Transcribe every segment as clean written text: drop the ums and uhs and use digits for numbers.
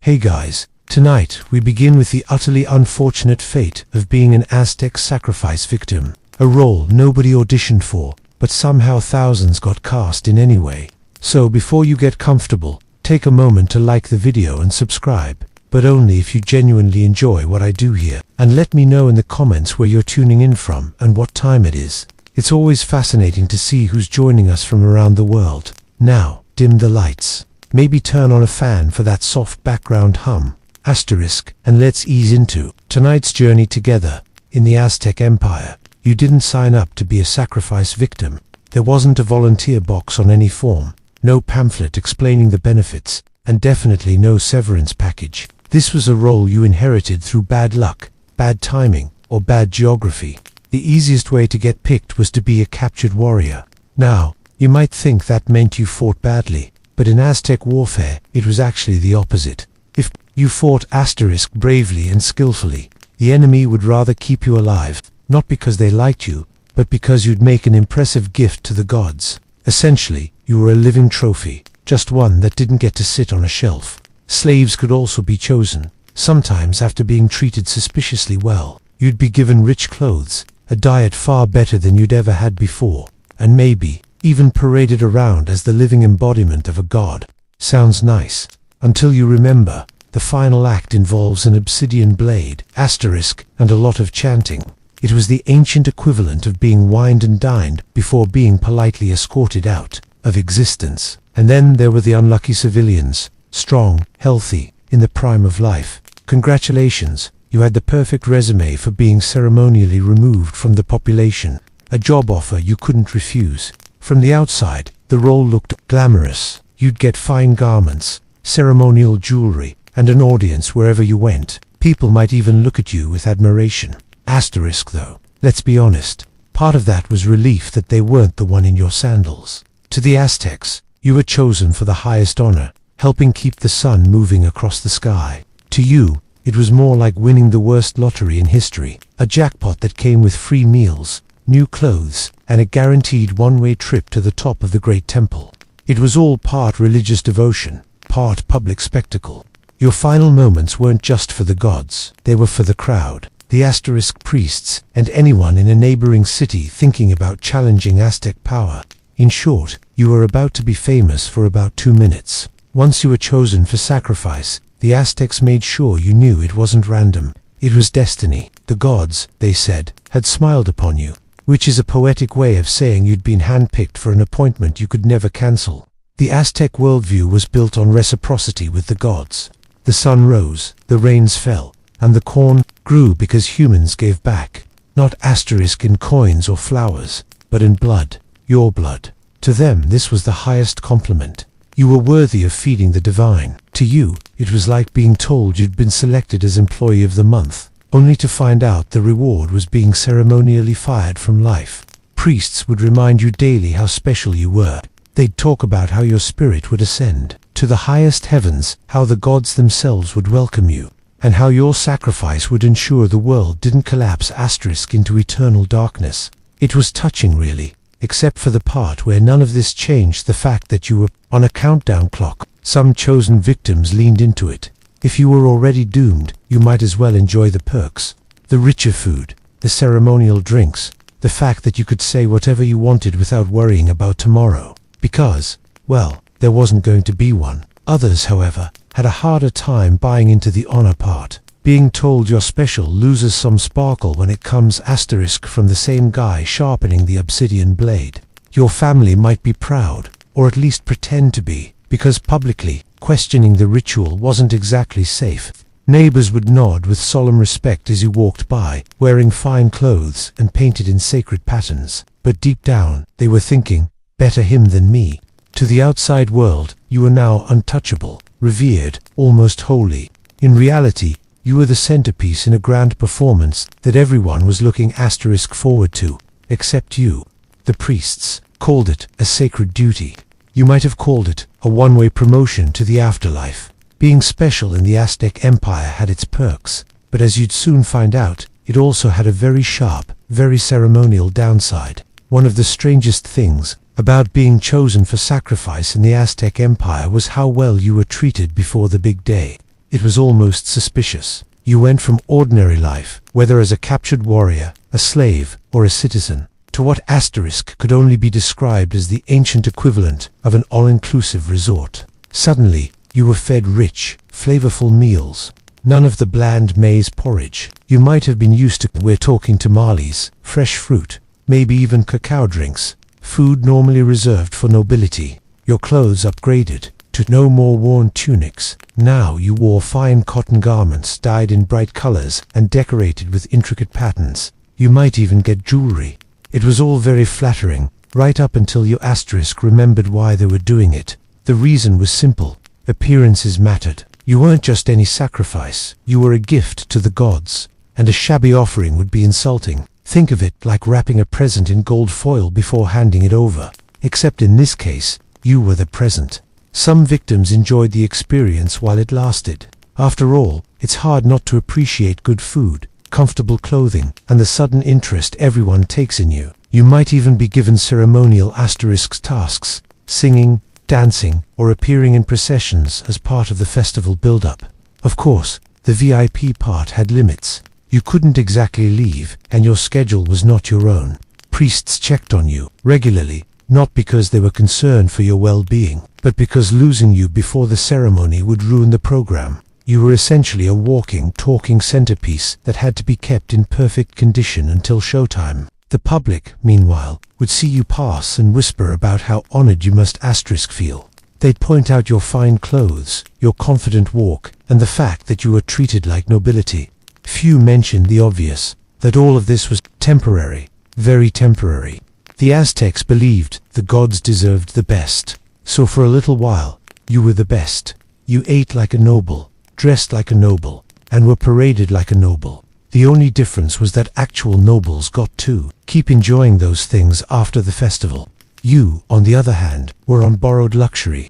Hey guys, tonight we begin with the utterly unfortunate fate of being an Aztec sacrifice victim, a role nobody auditioned for, but somehow thousands got cast in anyway. So before you get comfortable, take a moment to like the video and subscribe, but only if you genuinely enjoy what I do here, and let me know in the comments where you're tuning in from and what time it is. It's always fascinating to see who's joining us from around the world. Now, dim the lights. Maybe turn on a fan for that soft background hum, asterisk, and let's ease into tonight's journey together. In the Aztec Empire, you didn't sign up to be a sacrifice victim. There wasn't a volunteer box on any form, no pamphlet explaining the benefits, and definitely no severance package. This was a role you inherited through bad luck, bad timing, or bad geography. The easiest way to get picked was to be a captured warrior. Now, you might think that meant you fought badly, but in Aztec warfare, it was actually the opposite. If you fought asterisk bravely and skillfully, the enemy would rather keep you alive, not because they liked you, but because you'd make an impressive gift to the gods. Essentially, you were a living trophy, just one that didn't get to sit on a shelf. Slaves could also be chosen, sometimes after being treated suspiciously well. You'd be given rich clothes, a diet far better than you'd ever had before, and maybe even paraded around as the living embodiment of a god. Sounds nice, until you remember, the final act involves an obsidian blade, asterisk, and a lot of chanting. It was the ancient equivalent of being wined and dined before being politely escorted out of existence. And then there were the unlucky civilians, strong, healthy, in the prime of life. Congratulations, you had the perfect resume for being ceremonially removed from the population, a job offer you couldn't refuse. From the outside, the role looked glamorous. You'd get fine garments, ceremonial jewelry, and an audience wherever you went. People might even look at you with admiration. Asterisk though, let's be honest, part of that was relief that they weren't the one in your sandals. To the Aztecs, you were chosen for the highest honor, helping keep the sun moving across the sky. To you, it was more like winning the worst lottery in history, a jackpot that came with free meals, new clothes, and a guaranteed one-way trip to the top of the Great Temple. It was all part religious devotion, part public spectacle. Your final moments weren't just for the gods, they were for the crowd, the asterisk priests, and anyone in a neighboring city thinking about challenging Aztec power. In short, you were about to be famous for about 2 minutes. Once you were chosen for sacrifice, the Aztecs made sure you knew it wasn't random. It was destiny. The gods, they said, had smiled upon you, which is a poetic way of saying you'd been handpicked for an appointment you could never cancel. The Aztec worldview was built on reciprocity with the gods. The sun rose, the rains fell, and the corn grew because humans gave back, not asterisk in coins or flowers, but in blood, your blood. To them this was the highest compliment. You were worthy of feeding the divine. To you, it was like being told you'd been selected as Employee of the Month, only to find out the reward was being ceremonially fired from life. Priests would remind you daily how special you were. They'd talk about how your spirit would ascend to the highest heavens, how the gods themselves would welcome you, and how your sacrifice would ensure the world didn't collapse asterisk into eternal darkness. It was touching really, except for the part where none of this changed the fact that you were on a countdown clock. Some chosen victims leaned into it. If you were already doomed, you might as well enjoy the perks. The richer food, the ceremonial drinks, the fact that you could say whatever you wanted without worrying about tomorrow. Because, well, there wasn't going to be one. Others, however, had a harder time buying into the honor part. Being told you're special loses some sparkle when it comes asterisk from the same guy sharpening the obsidian blade. Your family might be proud, or at least pretend to be, because publicly, questioning the ritual wasn't exactly safe. Neighbors would nod with solemn respect as you walked by, wearing fine clothes and painted in sacred patterns. But deep down, they were thinking, better him than me. To the outside world, you were now untouchable, revered, almost holy. In reality, you were the centerpiece in a grand performance that everyone was looking asterisk forward to, except you. The priests called it a sacred duty. You might have called it a one-way promotion to the afterlife. Being special in the Aztec Empire had its perks, but as you'd soon find out, it also had a very sharp, very ceremonial downside. One of the strangest things about being chosen for sacrifice in the Aztec Empire was how well you were treated before the big day. It was almost suspicious. You went from ordinary life, whether as a captured warrior, a slave, or a citizen, to what Asterisk could only be described as the ancient equivalent of an all-inclusive resort. Suddenly, you were fed rich, flavorful meals. None of the bland maize porridge you might have been used to. We're talking tamales, fresh fruit, maybe even cacao drinks, food normally reserved for nobility. Your clothes upgraded to no more worn tunics. Now you wore fine cotton garments dyed in bright colors and decorated with intricate patterns. You might even get jewelry. It was all very flattering, right up until your Asterisk remembered why they were doing it. The reason was simple. Appearances mattered. You weren't just any sacrifice. You were a gift to the gods, and a shabby offering would be insulting. Think of it like wrapping a present in gold foil before handing it over. Except in this case, you were the present. Some victims enjoyed the experience while it lasted. After all, it's hard not to appreciate good food, comfortable clothing, and the sudden interest everyone takes in you. You might even be given ceremonial Asterisk tasks, singing, dancing, or appearing in processions as part of the festival build-up. Of course, the VIP part had limits. You couldn't exactly leave, and your schedule was not your own. Priests checked on you regularly, not because they were concerned for your well-being, but because losing you before the ceremony would ruin the program. You were essentially a walking, talking centerpiece that had to be kept in perfect condition until showtime. The public, meanwhile, would see you pass and whisper about how honored you must Asterisk feel. They'd point out your fine clothes, your confident walk, and the fact that you were treated like nobility. Few mentioned the obvious, that all of this was temporary, very temporary. The Aztecs believed the gods deserved the best. So for a little while, you were the best. You ate like a noble, dressed like a noble, and were paraded like a noble. The only difference was that actual nobles got to keep enjoying those things after the festival. You, on the other hand, were on borrowed luxury.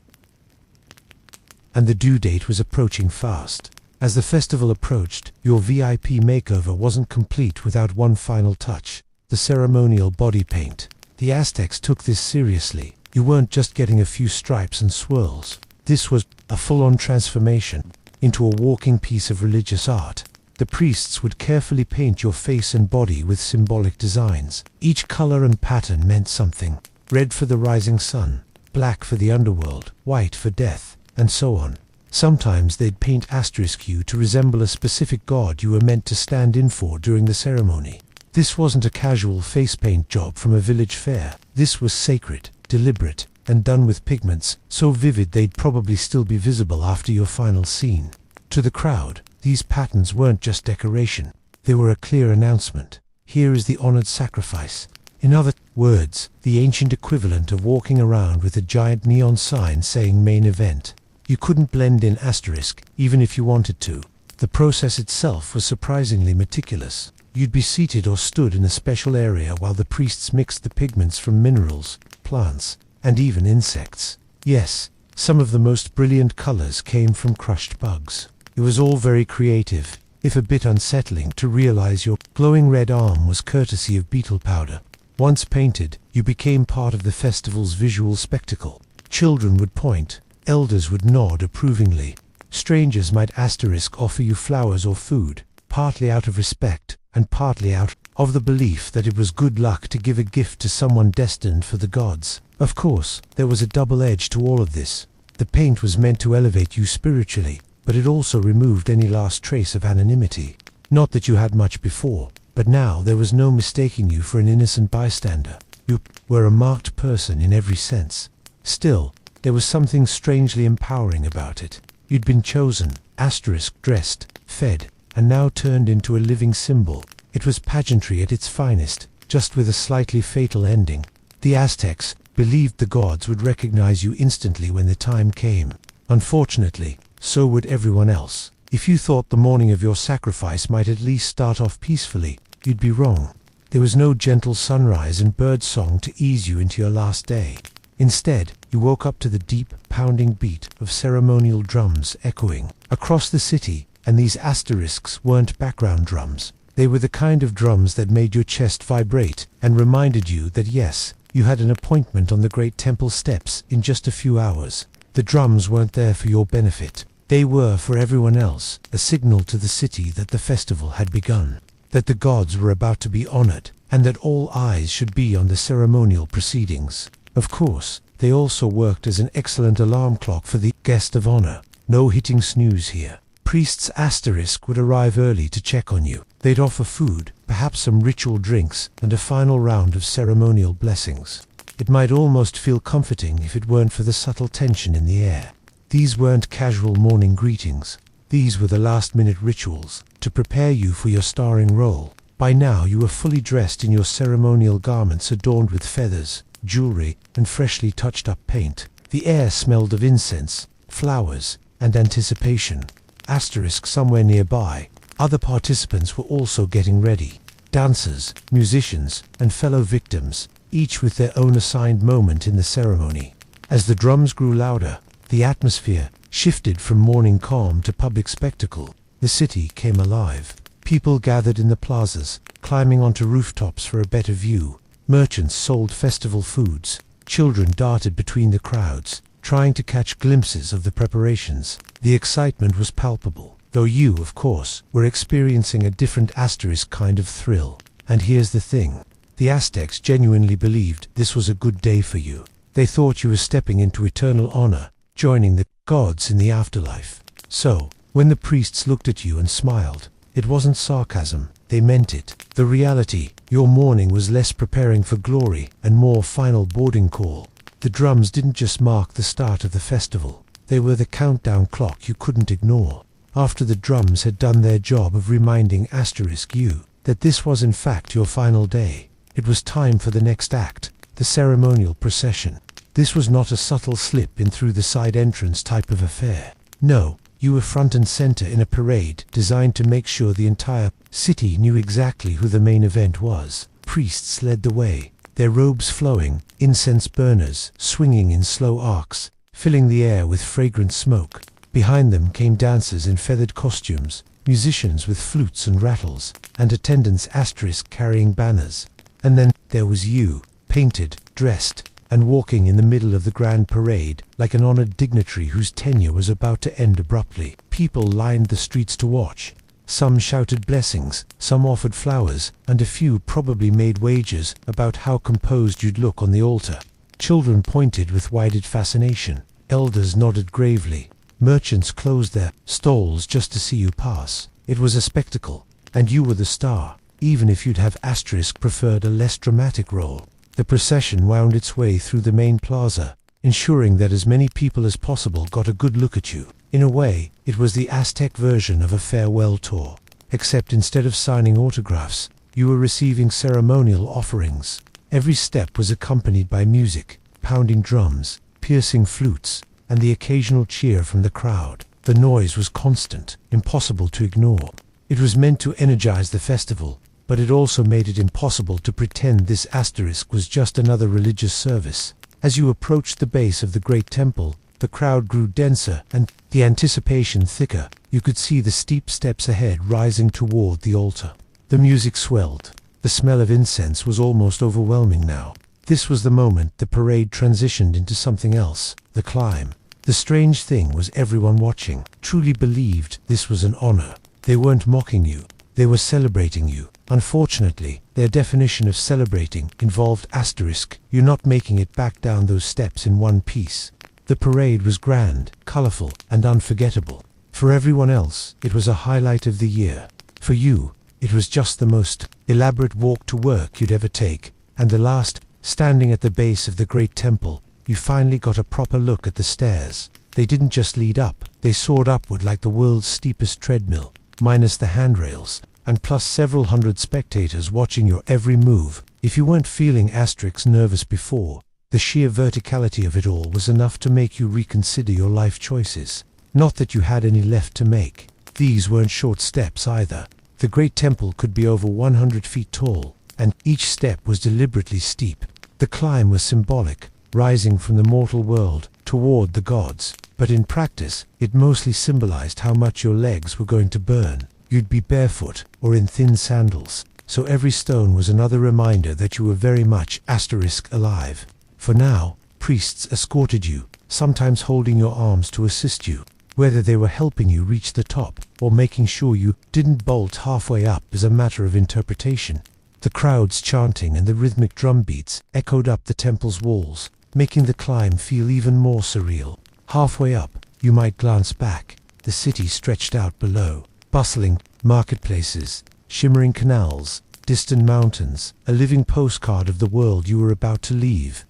And the due date was approaching fast. As the festival approached, your VIP makeover wasn't complete without one final touch, the ceremonial body paint. The Aztecs took this seriously. You weren't just getting a few stripes and swirls. This was a full-on transformation into a walking piece of religious art. The priests would carefully paint your face and body with symbolic designs. Each color and pattern meant something. Red for the rising sun, black for the underworld, white for death, and so on. Sometimes they'd paint Asterisk you to resemble a specific god you were meant to stand in for during the ceremony. This wasn't a casual face paint job from a village fair. This was sacred, deliberate, and done with pigments so vivid they'd probably still be visible after your final scene. To the crowd, these patterns weren't just decoration. They were a clear announcement. Here is the honored sacrifice. In other words, the ancient equivalent of walking around with a giant neon sign saying main event. You couldn't blend in Asterisk, even if you wanted to. The process itself was surprisingly meticulous. You'd be seated or stood in a special area while the priests mixed the pigments from minerals, plants, and even insects. Yes, some of the most brilliant colors came from crushed bugs. It was all very creative, if a bit unsettling to realize your glowing red arm was courtesy of beetle powder. Once painted, you became part of the festival's visual spectacle. Children would point, elders would nod approvingly. Strangers might Asterisk offer you flowers or food, partly out of respect, and partly out of the belief that it was good luck to give a gift to someone destined for the gods. Of course, there was a double edge to all of this. The paint was meant to elevate you spiritually, but it also removed any last trace of anonymity. Not that you had much before, but now there was no mistaking you for an innocent bystander. You were a marked person in every sense. Still, there was something strangely empowering about it. You'd been chosen, Asterisk dressed, fed, and now turned into a living symbol. It was pageantry at its finest, just with a slightly fatal ending. The Aztecs believed the gods would recognize you instantly when the time came. Unfortunately, so would everyone else. If you thought the morning of your sacrifice might at least start off peacefully, you'd be wrong. There was no gentle sunrise and birdsong to ease you into your last day. Instead, you woke up to the deep, pounding beat of ceremonial drums echoing across the city, and these Asterisks weren't background drums. They were the kind of drums that made your chest vibrate and reminded you that yes, you had an appointment on the great temple steps in just a few hours. The drums weren't there for your benefit. They were, for everyone else, a signal to the city that the festival had begun, that the gods were about to be honored, and that all eyes should be on the ceremonial proceedings. Of course, they also worked as an excellent alarm clock for the guest of honor. No hitting snooze here. Priests Asterisk would arrive early to check on you. They'd offer food, perhaps some ritual drinks, and a final round of ceremonial blessings. It might almost feel comforting if it weren't for the subtle tension in the air. These weren't casual morning greetings. These were the last-minute rituals to prepare you for your starring role. By now you were fully dressed in your ceremonial garments adorned with feathers, jewelry, and freshly touched-up paint. The air smelled of incense, flowers, and anticipation. Asterisk somewhere nearby. Other participants were also getting ready. Dancers, musicians, and fellow victims, each with their own assigned moment in the ceremony. As the drums grew louder, the atmosphere shifted from morning calm to public spectacle. The city came alive. People gathered in the plazas, climbing onto rooftops for a better view. Merchants sold festival foods. Children darted between the crowds, trying to catch glimpses of the preparations. The excitement was palpable, though you, of course, were experiencing a different Asterisk kind of thrill. And here's the thing. The Aztecs genuinely believed this was a good day for you. They thought you were stepping into eternal honor, joining the gods in the afterlife. So, when the priests looked at you and smiled, it wasn't sarcasm, they meant it. The reality, your morning was less preparing for glory and more final boarding call. The drums didn't just mark the start of the festival, they were the countdown clock you couldn't ignore. After the drums had done their job of reminding Asterisk you that this was in fact your final day, it was time for the next act, the ceremonial procession. This was not a subtle slip in through the side entrance type of affair. No, you were front and center in a parade designed to make sure the entire city knew exactly who the main event was. Priests led the way, their robes flowing, incense burners swinging in slow arcs, filling the air with fragrant smoke. Behind them came dancers in feathered costumes, musicians with flutes and rattles, and attendants Asterisk carrying banners. And then there was you, painted, dressed, and walking in the middle of the grand parade like an honored dignitary whose tenure was about to end abruptly. People lined the streets to watch. Some shouted blessings, some offered flowers, and a few probably made wagers about how composed you'd look on the altar. Children pointed with wide-eyed fascination. Elders nodded gravely. Merchants closed their stalls just to see you pass. It was a spectacle, and you were the star, even if you'd have Asterisk preferred a less dramatic role. The procession wound its way through the main plaza, ensuring that as many people as possible got a good look at you. In a way, it was the Aztec version of a farewell tour, except instead of signing autographs, you were receiving ceremonial offerings. Every step was accompanied by music, pounding drums, piercing flutes, and the occasional cheer from the crowd. The noise was constant, impossible to ignore. It was meant to energize the festival, but it also made it impossible to pretend this Asterisk was just another religious service. As you approached the base of the great temple, the crowd grew denser and the anticipation thicker. You could see the steep steps ahead rising toward the altar. The music swelled. The smell of incense was almost overwhelming now. This was the moment the parade transitioned into something else, the climb. The strange thing was everyone watching truly believed this was an honor. They weren't mocking you, they were celebrating you. Unfortunately, their definition of celebrating involved Asterisk, you not making it back down those steps in one piece. The parade was grand, colorful, and unforgettable. For everyone else, it was a highlight of the year. For you, it was just the most elaborate walk to work you'd ever take. And the last, standing at the base of the great temple, you finally got a proper look at the stairs. They didn't just lead up, they soared upward like the world's steepest treadmill, minus the handrails, and plus several hundred spectators watching your every move. If you weren't feeling Asterisk nervous before, the sheer verticality of it all was enough to make you reconsider your life choices. Not that you had any left to make. These weren't short steps either. The great temple could be over 100 feet tall, and each step was deliberately steep. The climb was symbolic, rising from the mortal world toward the gods, but in practice, it mostly symbolized how much your legs were going to burn. You'd be barefoot or in thin sandals, so every stone was another reminder that you were very much Asterisk alive. For now, priests escorted you, sometimes holding your arms to assist you. Whether they were helping you reach the top, or making sure you didn't bolt halfway up, is a matter of interpretation. The crowd's chanting and the rhythmic drum beats echoed up the temple's walls, making the climb feel even more surreal. Halfway up, you might glance back. The city stretched out below, bustling marketplaces, shimmering canals, distant mountains, a living postcard of the world you were about to leave.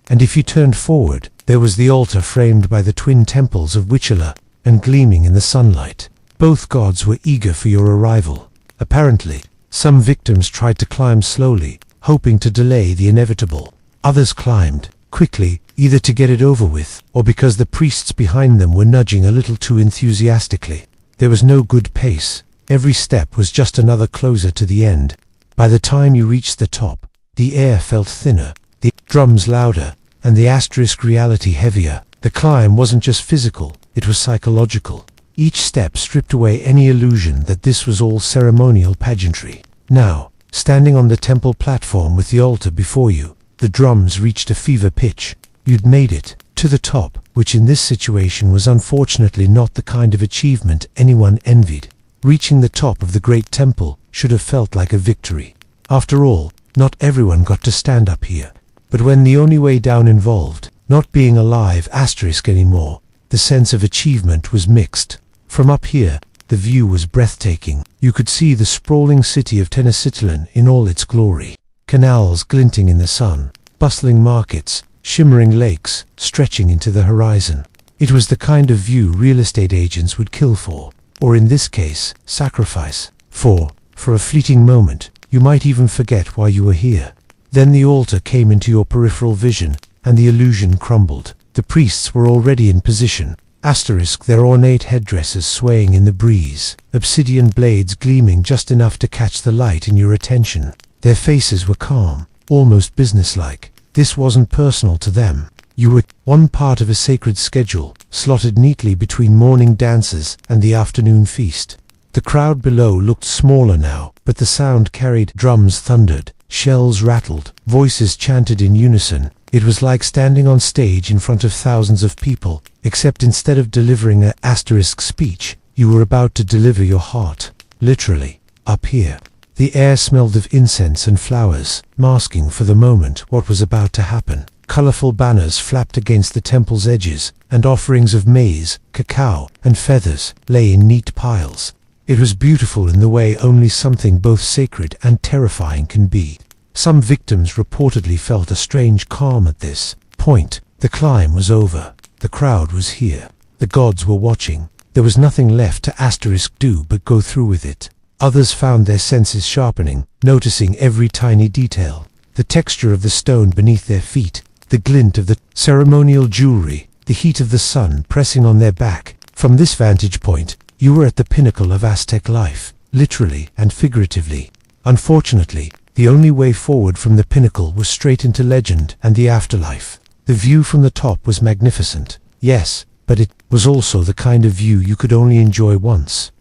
And if you turned forward, there was the altar framed by the twin temples of Wichula and gleaming in the sunlight. Both gods were eager for your arrival. Apparently, some victims tried to climb slowly, hoping to delay the inevitable. Others climbed quickly, either to get it over with, or because the priests behind them were nudging a little too enthusiastically. There was no good pace. Every step was just another closer to the end. By the time you reached the top, the air felt thinner, the drums louder, and the asterisk reality heavier. The climb wasn't just physical, it was psychological. Each step stripped away any illusion that this was all ceremonial pageantry. Now, standing on the temple platform with the altar before you, the drums reached a fever pitch. You'd made it to the top, which in this situation was unfortunately not the kind of achievement anyone envied. Reaching the top of the great temple should have felt like a victory. After all, not everyone got to stand up here. But when the only way down involved not being alive anymore, the sense of achievement was mixed. From up here, the view was breathtaking. You could see the sprawling city of Tenochtitlan in all its glory. Canals glinting in the sun, bustling markets, shimmering lakes stretching into the horizon. It was the kind of view real estate agents would kill for, or in this case, sacrifice for. For a fleeting moment, you might even forget why you were here. Then the altar came into your peripheral vision, and the illusion crumbled. The priests were already in position, their ornate headdresses swaying in the breeze, obsidian blades gleaming just enough to catch the light in your attention. Their faces were calm, almost businesslike. This wasn't personal to them. You were one part of a sacred schedule, slotted neatly between morning dances and the afternoon feast. The crowd below looked smaller now, but the sound carried. Drums thundered, shells rattled, voices chanted in unison. It was like standing on stage in front of thousands of people, except instead of delivering an asterisk speech, you were about to deliver your heart. Literally, up here. The air smelled of incense and flowers, masking for the moment what was about to happen. Colorful banners flapped against the temple's edges, and offerings of maize, cacao, and feathers lay in neat piles. It was beautiful in the way only something both sacred and terrifying can be. Some victims reportedly felt a strange calm at this point. The climb was over. The crowd was here. The gods were watching. There was nothing left to do but go through with it. Others found their senses sharpening, noticing every tiny detail. The texture of the stone beneath their feet, the glint of the ceremonial jewelry, the heat of the sun pressing on their back. From this vantage point, you were at the pinnacle of Aztec life, literally and figuratively. Unfortunately, the only way forward from the pinnacle was straight into legend and the afterlife. The view from the top was magnificent, yes, but it was also the kind of view you could only enjoy once.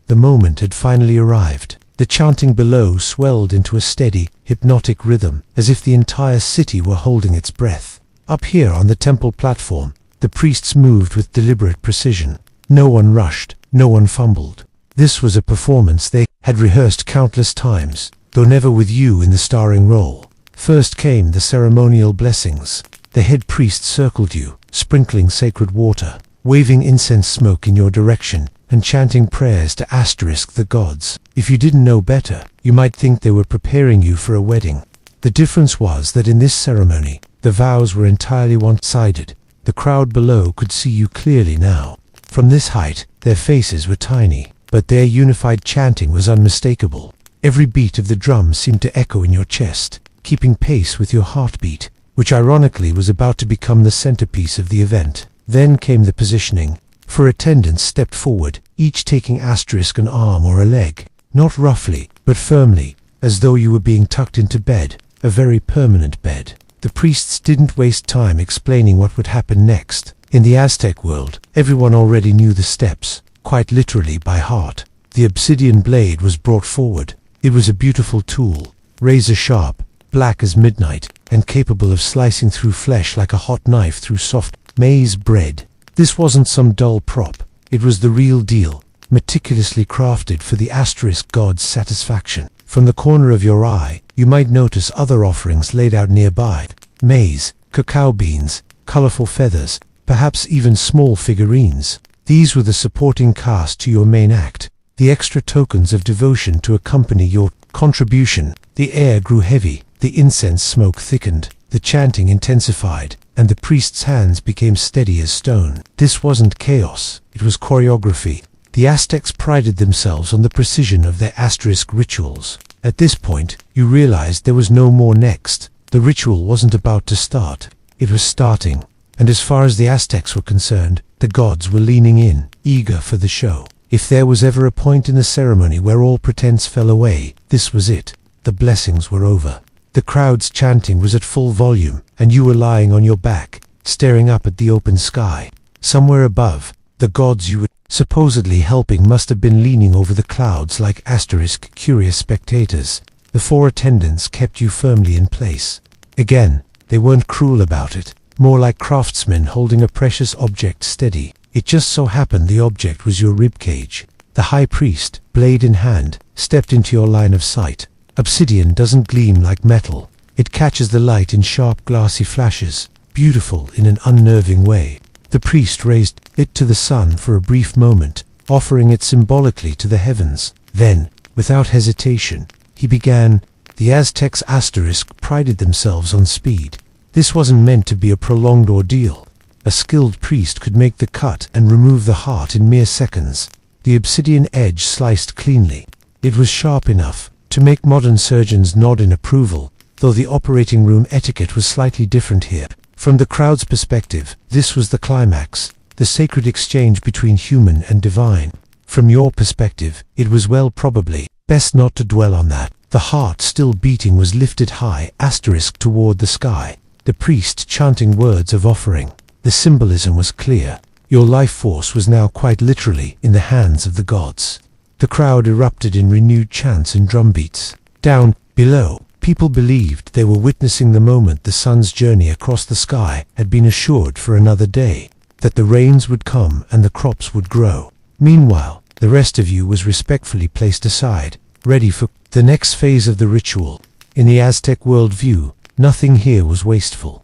The moment had finally arrived. The chanting below swelled into a steady, hypnotic rhythm, as if the entire city were holding its breath. Up here on the temple platform, the priests moved with deliberate precision. No one rushed, no one fumbled. This was a performance they had rehearsed countless times, though never with you in the starring role. First came the ceremonial blessings. The head priest circled you, sprinkling sacred water, waving incense smoke in your direction, and chanting prayers to the gods. If you didn't know better, you might think they were preparing you for a wedding. The difference was that in this ceremony, the vows were entirely one-sided. The crowd below could see you clearly now. From this height, their faces were tiny, but their unified chanting was unmistakable. Every beat of the drum seemed to echo in your chest, keeping pace with your heartbeat, which ironically was about to become the centerpiece of the event. Then came the positioning. For attendants stepped forward, each taking an arm or a leg, not roughly, but firmly, as though you were being tucked into bed, a very permanent bed. The priests didn't waste time explaining what would happen next. In the Aztec world, everyone already knew the steps, quite literally by heart. The obsidian blade was brought forward. It was a beautiful tool, razor-sharp, black as midnight, and capable of slicing through flesh like a hot knife through soft maize bread. This wasn't some dull prop. It was the real deal, meticulously crafted for the asterisk god's satisfaction. From the corner of your eye, you might notice other offerings laid out nearby. Maize, cacao beans, colorful feathers, perhaps even small figurines. These were the supporting cast to your main act, the extra tokens of devotion to accompany your contribution. The air grew heavy, the incense smoke thickened, the chanting intensified, and the priest's hands became steady as stone. This wasn't chaos, it was choreography. The Aztecs prided themselves on the precision of their asterisk rituals. At this point, you realized there was no more next. The ritual wasn't about to start, it was starting. And as far as the Aztecs were concerned, the gods were leaning in, eager for the show. If there was ever a point in the ceremony where all pretense fell away, this was it. The blessings were over. The crowd's chanting was at full volume, and you were lying on your back, staring up at the open sky. Somewhere above, the gods you were supposedly helping must have been leaning over the clouds like asterisk curious spectators. The four attendants kept you firmly in place. Again, they weren't cruel about it, more like craftsmen holding a precious object steady. It just so happened the object was your ribcage. The high priest, blade in hand, stepped into your line of sight. Obsidian doesn't gleam like metal. It catches the light in sharp glassy flashes, beautiful in an unnerving way. The priest raised it to the sun for a brief moment, offering it symbolically to the heavens. Then, without hesitation, he began. The Aztecs asterisk prided themselves on speed. This wasn't meant to be a prolonged ordeal. A skilled priest could make the cut and remove the heart in mere seconds. The obsidian edge sliced cleanly. It was sharp enough to make modern surgeons nod in approval, though the operating room etiquette was slightly different here. From the crowd's perspective, this was the climax, the sacred exchange between human and divine. From your perspective, it was probably best not to dwell on that. The heart still beating was lifted high, asterisk toward the sky. The priest chanting words of offering. The symbolism was clear. Your life force was now quite literally in the hands of the gods. The crowd erupted in renewed chants and drumbeats. Down below, people believed they were witnessing the moment the sun's journey across the sky had been assured for another day, that the rains would come and the crops would grow. Meanwhile, the rest of you was respectfully placed aside, ready for the next phase of the ritual. In the Aztec worldview, nothing here was wasteful.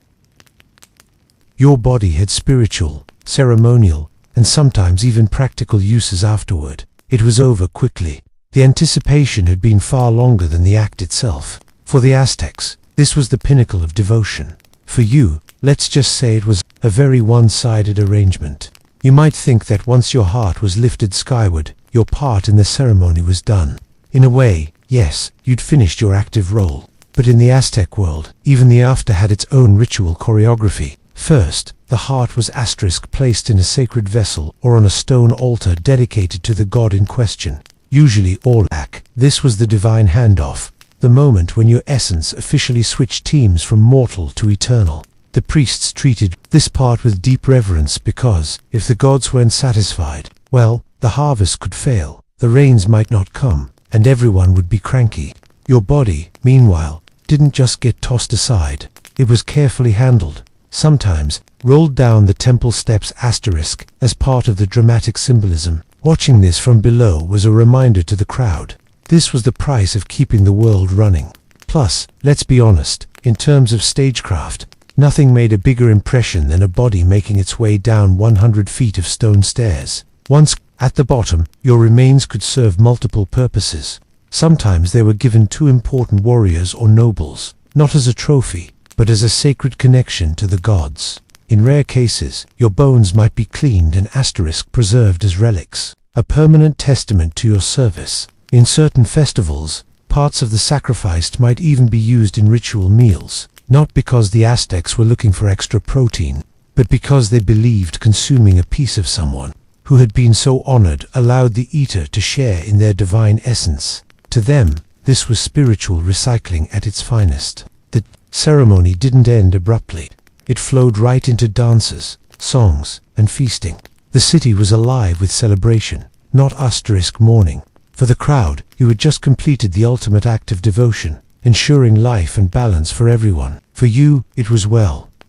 Your body had spiritual, ceremonial, and sometimes even practical uses afterward. It was over quickly. The anticipation had been far longer than the act itself. For the Aztecs, this was the pinnacle of devotion. For you, let's just say it was a very one-sided arrangement. You might think that once your heart was lifted skyward, your part in the ceremony was done. In a way, yes, you'd finished your active role. But in the Aztec world, even the after had its own ritual choreography. First, the heart was asterisk placed in a sacred vessel or on a stone altar dedicated to the god in question, usually Orlak. This was the divine handoff, the moment when your essence officially switched teams from mortal to eternal. The priests treated this part with deep reverence because, if the gods weren't satisfied, well, the harvest could fail, the rains might not come, and everyone would be cranky. Your body, meanwhile, didn't just get tossed aside. It was carefully handled, sometimes rolled down the temple steps asterisk as part of the dramatic symbolism. Watching this from below was a reminder to the crowd. This was the price of keeping the world running. Plus, let's be honest, in terms of stagecraft, nothing made a bigger impression than a body making its way down 100 feet of stone stairs. Once at the bottom, your remains could serve multiple purposes. Sometimes they were given to important warriors or nobles, not as a trophy, but as a sacred connection to the gods. In rare cases, your bones might be cleaned and asterisk preserved as relics, a permanent testament to your service. In certain festivals, parts of the sacrificed might even be used in ritual meals, not because the Aztecs were looking for extra protein, but because they believed consuming a piece of someone who had been so honored allowed the eater to share in their divine essence. To them, this was spiritual recycling at its finest. The ceremony didn't end abruptly. It flowed right into dances, songs, and feasting. The city was alive with celebration, not asterisk mourning. For the crowd, you had just completed the ultimate act of devotion, ensuring life and balance for everyone. For you, it was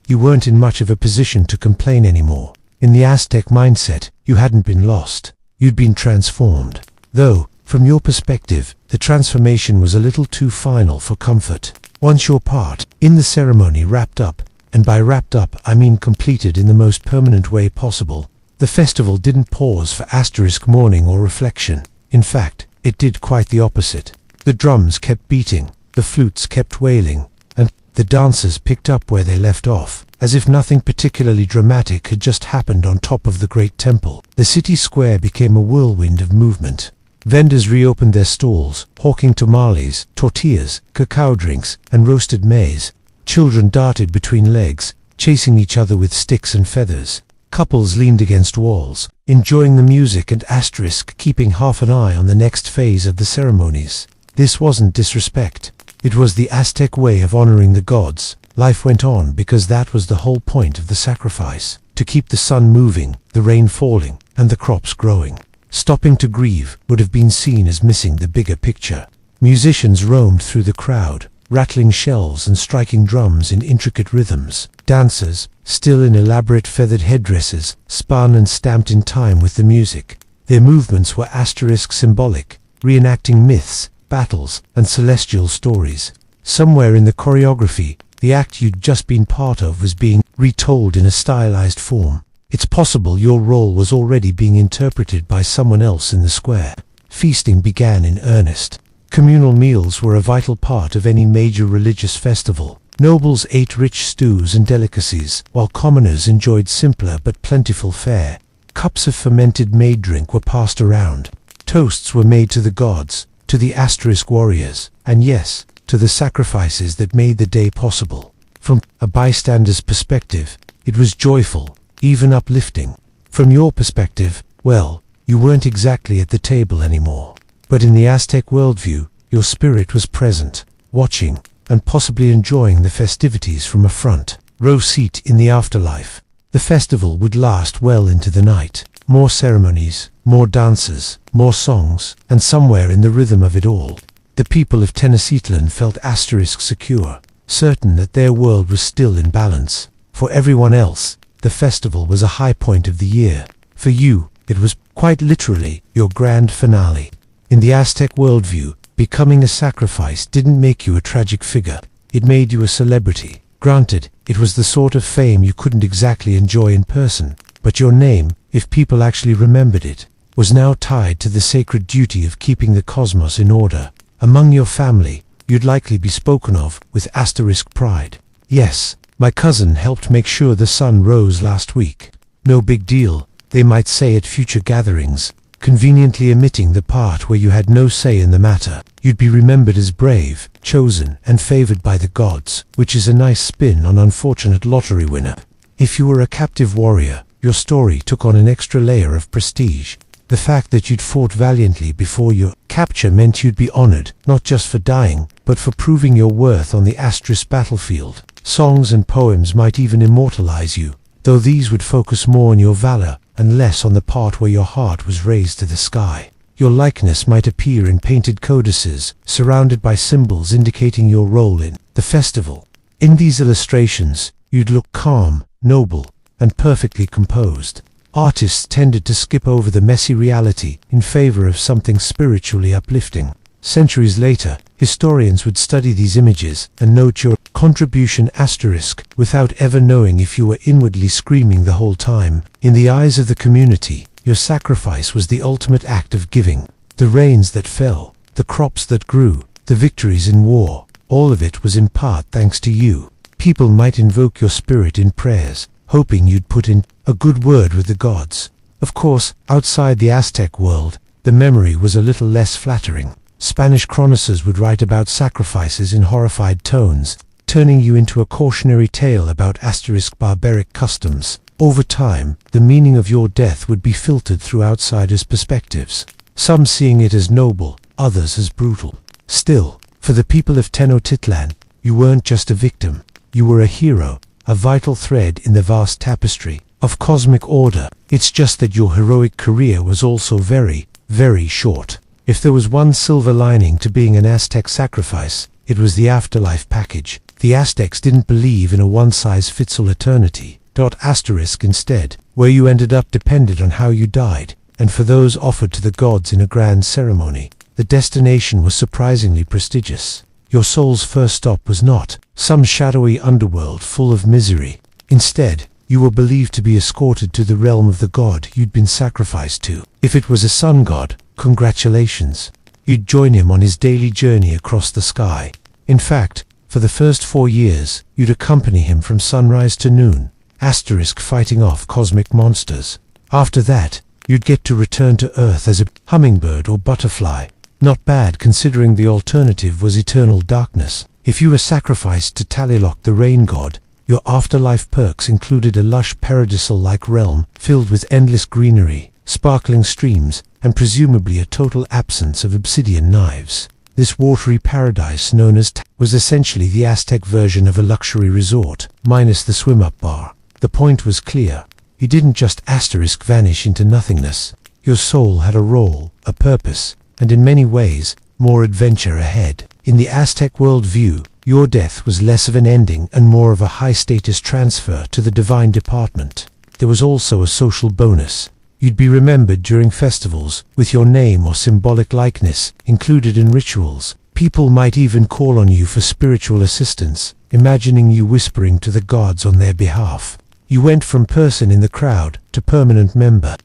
you weren't in much of a position to complain anymore. In the Aztec mindset, you hadn't been lost. You'd been transformed. Though, from your perspective, the transformation was a little too final for comfort. Once your part in the ceremony wrapped up, and by wrapped up I mean completed in the most permanent way possible, the festival didn't pause for asterisk mourning or reflection. In fact, it did quite the opposite. The drums kept beating, the flutes kept wailing, and the dancers picked up where they left off, as if nothing particularly dramatic had just happened on top of the great temple. The city square became a whirlwind of movement. Vendors reopened their stalls, hawking tamales, tortillas, cacao drinks, and roasted maize. Children darted between legs, chasing each other with sticks and feathers. Couples leaned against walls, enjoying the music and asterisk keeping half an eye on the next phase of the ceremonies. This wasn't disrespect. It was the Aztec way of honoring the gods. Life went on because that was the whole point of the sacrifice, to keep the sun moving, the rain falling, and the crops growing. Stopping to grieve would have been seen as missing the bigger picture. Musicians roamed through the crowd, rattling shells and striking drums in intricate rhythms. Dancers, still in elaborate feathered headdresses, spun and stamped in time with the music. Their movements were asterisk symbolic, reenacting myths, battles, and celestial stories. Somewhere in the choreography, the act you'd just been part of was being retold in a stylized form. It's possible your role was already being interpreted by someone else in the square. Feasting began in earnest. Communal meals were a vital part of any major religious festival. Nobles ate rich stews and delicacies, while commoners enjoyed simpler but plentiful fare. Cups of fermented made drink were passed around. Toasts were made to the gods, to the asterisk warriors, and yes, to the sacrifices that made the day possible. From a bystander's perspective, it was joyful, even uplifting. From your perspective, well, you weren't exactly at the table anymore. But in the Aztec worldview, your spirit was present, watching, and possibly enjoying the festivities from a front row seat in the afterlife. The festival would last well into the night. More ceremonies, more dances, more songs, and somewhere in the rhythm of it all, the people of Tenochtitlan felt asterisk secure, certain that their world was still in balance. For everyone else, the festival was a high point of the year. For you, it was, quite literally, your grand finale. In the Aztec worldview, becoming a sacrifice didn't make you a tragic figure. It made you a celebrity. Granted, it was the sort of fame you couldn't exactly enjoy in person, but your name, if people actually remembered it, was now tied to the sacred duty of keeping the cosmos in order. Among your family, you'd likely be spoken of with asterisk pride. Yes, my cousin helped make sure the sun rose last week. No big deal, they might say at future gatherings, conveniently omitting the part where you had no say in the matter. You'd be remembered as brave, chosen, and favored by the gods, which is a nice spin on unfortunate lottery winner. If you were a captive warrior, your story took on an extra layer of prestige. The fact that you'd fought valiantly before your capture meant you'd be honored, not just for dying, but for proving your worth on the asterisk battlefield. Songs and poems might even immortalize you, though these would focus more on your valor and less on the part where your heart was raised to the sky. Your likeness might appear in painted codices, surrounded by symbols indicating your role in the festival. In these illustrations, you'd look calm, noble, and perfectly composed. Artists tended to skip over the messy reality in favor of something spiritually uplifting. Centuries later, historians would study these images and note your contribution asterisk without ever knowing if you were inwardly screaming the whole time. In the eyes of the community, your sacrifice was the ultimate act of giving. The rains that fell, the crops that grew, the victories in war, all of it was in part thanks to you. People might invoke your spirit in prayers, hoping you'd put in a good word with the gods. Of course, outside the Aztec world, the memory was a little less flattering. Spanish chroniclers would write about sacrifices in horrified tones, turning you into a cautionary tale about asterisk barbaric customs. Over time, the meaning of your death would be filtered through outsiders' perspectives, some seeing it as noble, others as brutal. Still, for the people of Tenochtitlan, you weren't just a victim, you were a hero, a vital thread in the vast tapestry of cosmic order. It's just that your heroic career was also very, very short. If there was one silver lining to being an Aztec sacrifice, it was the afterlife package. The Aztecs didn't believe in a one-size-fits-all eternity. Instead, where you ended up depended on how you died, and for those offered to the gods in a grand ceremony, the destination was surprisingly prestigious. Your soul's first stop was not some shadowy underworld full of misery. Instead, you were believed to be escorted to the realm of the god you'd been sacrificed to. If it was a sun god, congratulations. You'd join him on his daily journey across the sky. In fact, for the first 4 years, you'd accompany him from sunrise to noon, fighting off cosmic monsters. After that, you'd get to return to Earth as a hummingbird or butterfly. Not bad considering the alternative was eternal darkness. If you were sacrificed to Talilok the rain god, your afterlife perks included a lush paradisal-like realm filled with endless greenery, sparkling streams, and presumably a total absence of obsidian knives. This watery paradise known as was essentially the Aztec version of a luxury resort, minus the swim-up bar. The point was clear. You didn't just vanish into nothingness. Your soul had a role, a purpose, and in many ways, more adventure ahead. In the Aztec worldview, your death was less of an ending and more of a high-status transfer to the divine department. There was also a social bonus. You'd be remembered during festivals, with your name or symbolic likeness included in rituals. People might even call on you for spiritual assistance, imagining you whispering to the gods on their behalf. You went from person in the crowd to permanent member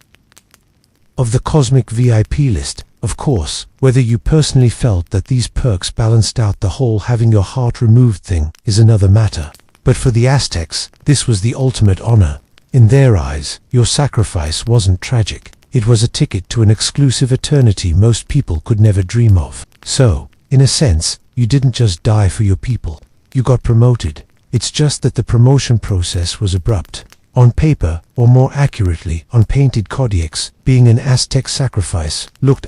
of the cosmic VIP list. Of course, whether you personally felt that these perks balanced out the whole having your heart removed thing is another matter. But for the Aztecs, this was the ultimate honor. In their eyes, your sacrifice wasn't tragic. It was a ticket to an exclusive eternity most people could never dream of. So, in a sense, you didn't just die for your people. You got promoted. It's just that the promotion process was abrupt. On paper, or more accurately, on painted codex, being an Aztec sacrifice looked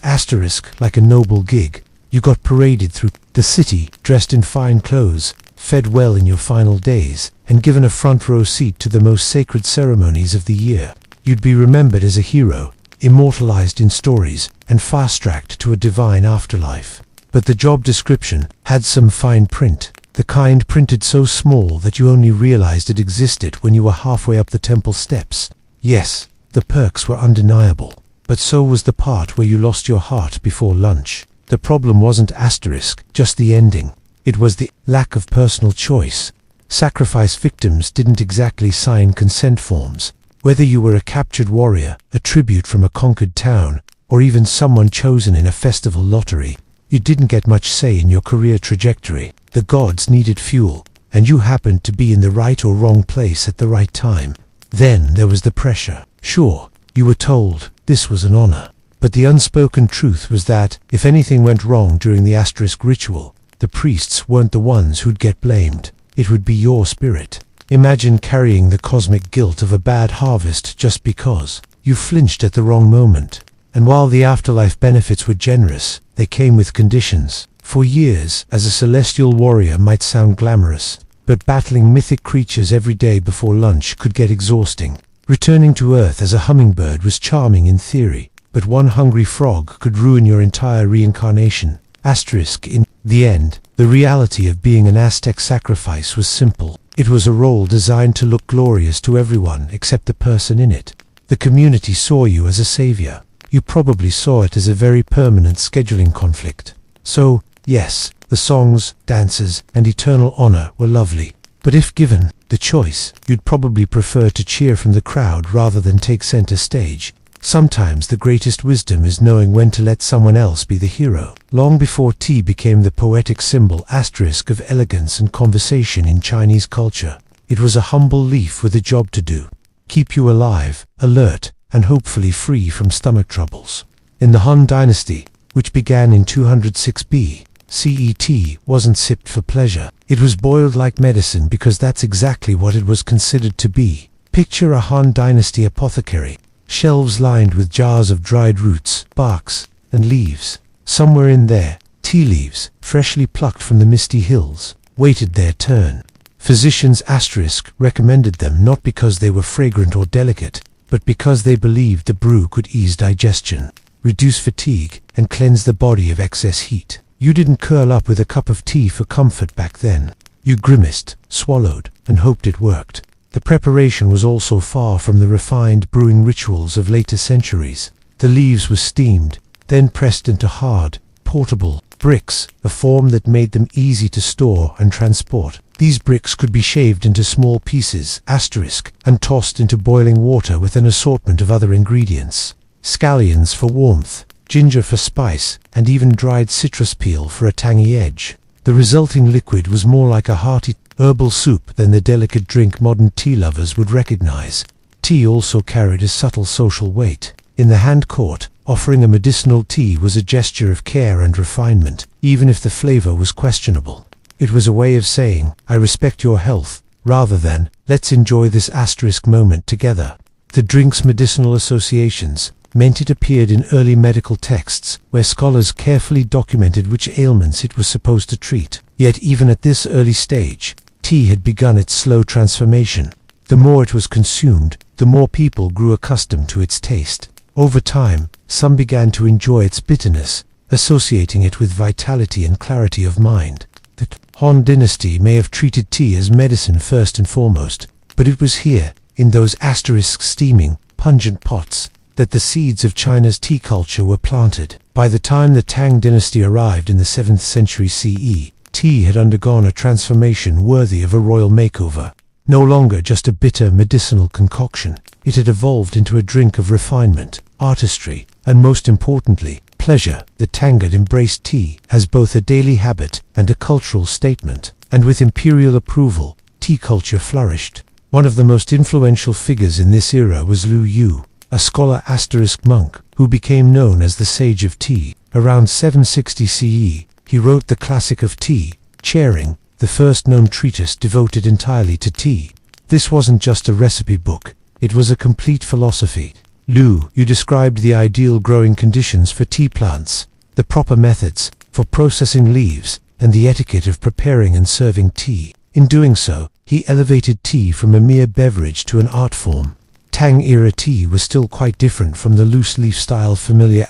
like a noble gig. You got paraded through the city, dressed in fine clothes, fed well in your final days, and given a front row seat to the most sacred ceremonies of the year. You'd be remembered as a hero, immortalized in stories, and fast-tracked to a divine afterlife. But the job description had some fine print. The kind printed so small that you only realized it existed when you were halfway up the temple steps. Yes, the perks were undeniable, but so was the part where you lost your heart before lunch. The problem wasn't just the ending. It was the lack of personal choice. Sacrifice victims didn't exactly sign consent forms. Whether you were a captured warrior, a tribute from a conquered town, or even someone chosen in a festival lottery, you didn't get much say in your career trajectory. The gods needed fuel, and you happened to be in the right or wrong place at the right time. Then there was the pressure. Sure, you were told this was an honor, but the unspoken truth was that if anything went wrong during the ritual, the priests weren't the ones who'd get blamed. It would be your spirit. Imagine carrying the cosmic guilt of a bad harvest just because you flinched at the wrong moment. And while the afterlife benefits were generous, they came with conditions. For years, as a celestial warrior might sound glamorous, but battling mythic creatures every day before lunch could get exhausting. Returning to Earth as a hummingbird was charming in theory, but one hungry frog could ruin your entire reincarnation. In the end, the reality of being an Aztec sacrifice was simple. It was a role designed to look glorious to everyone except the person in it. The community saw you as a savior. You probably saw it as a very permanent scheduling conflict. So, yes, the songs, dances, and eternal honor were lovely. But if given the choice, you'd probably prefer to cheer from the crowd rather than take center stage. Sometimes the greatest wisdom is knowing when to let someone else be the hero. Long before tea became the poetic symbol of elegance and conversation in Chinese culture, it was a humble leaf with a job to do. Keep you alive, alert, and hopefully free from stomach troubles. In the Han Dynasty, which began in 206 BCE, tea wasn't sipped for pleasure. It was boiled like medicine because that's exactly what it was considered to be. Picture a Han Dynasty apothecary. Shelves lined with jars of dried roots, barks, and leaves. Somewhere in there, tea leaves, freshly plucked from the misty hills, waited their turn. Physicians recommended them not because they were fragrant or delicate, but because they believed the brew could ease digestion, reduce fatigue, and cleanse the body of excess heat. You didn't curl up with a cup of tea for comfort back then. You grimaced, swallowed, and hoped it worked. The preparation was also far from the refined brewing rituals of later centuries. The leaves were steamed, then pressed into hard, portable bricks, a form that made them easy to store and transport. These bricks could be shaved into small pieces, and tossed into boiling water with an assortment of other ingredients. Scallions for warmth, ginger for spice, and even dried citrus peel for a tangy edge. The resulting liquid was more like a hearty herbal soup than the delicate drink modern tea lovers would recognize. Tea also carried a subtle social weight. In the hand court, offering a medicinal tea was a gesture of care and refinement, even if the flavor was questionable. It was a way of saying, "I respect your health," rather than, "Let's enjoy this moment together." The drink's medicinal associations meant it appeared in early medical texts, where scholars carefully documented which ailments it was supposed to treat. Yet even at this early stage, tea had begun its slow transformation. The more it was consumed, the more people grew accustomed to its taste. Over time, some began to enjoy its bitterness, associating it with vitality and clarity of mind. The Han dynasty may have treated tea as medicine first and foremost, but it was here, in those steaming, pungent pots, that the seeds of China's tea culture were planted. By the time the Tang dynasty arrived in the 7th century CE, tea had undergone a transformation worthy of a royal makeover. No longer just a bitter medicinal concoction, it had evolved into a drink of refinement, artistry, and most importantly, pleasure. The Tang had embraced tea as both a daily habit and a cultural statement, and with imperial approval, tea culture flourished. One of the most influential figures in this era was Lu Yu, a scholar monk, who became known as the Sage of Tea. Around 760 CE, he wrote the classic of tea, Chairing, the first known treatise devoted entirely to tea. This wasn't just a recipe book, it was a complete philosophy. Lu Yu described the ideal growing conditions for tea plants, the proper methods for processing leaves, and the etiquette of preparing and serving tea. In doing so, he elevated tea from a mere beverage to an art form. Tang-era tea was still quite different from the loose-leaf style familiar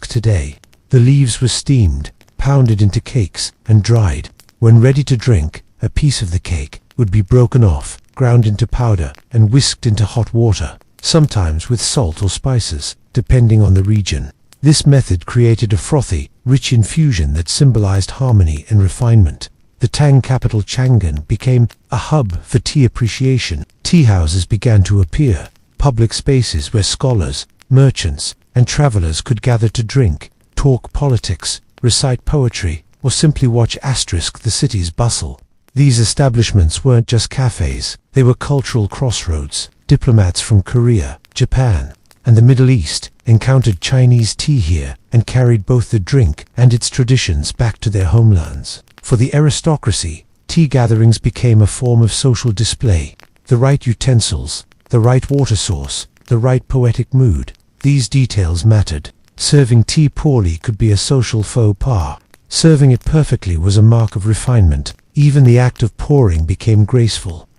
today. The leaves were steamed, pounded into cakes, and dried. When ready to drink, a piece of the cake would be broken off, ground into powder, and whisked into hot water, sometimes with salt or spices, depending on the region. This method created a frothy, rich infusion that symbolized harmony and refinement. The Tang capital Chang'an became a hub for tea appreciation. Tea houses began to appear, public spaces where scholars, merchants, and travelers could gather to drink, talk politics, recite poetry, or simply watch the city's bustle. These establishments weren't just cafes, they were cultural crossroads. Diplomats from Korea, Japan, and the Middle East encountered Chinese tea here and carried both the drink and its traditions back to their homelands. For the aristocracy, tea gatherings became a form of social display. The right utensils, the right water source, the right poetic mood, these details mattered. Serving tea poorly could be a social faux pas. Serving it perfectly was a mark of refinement. Even the act of pouring became graceful,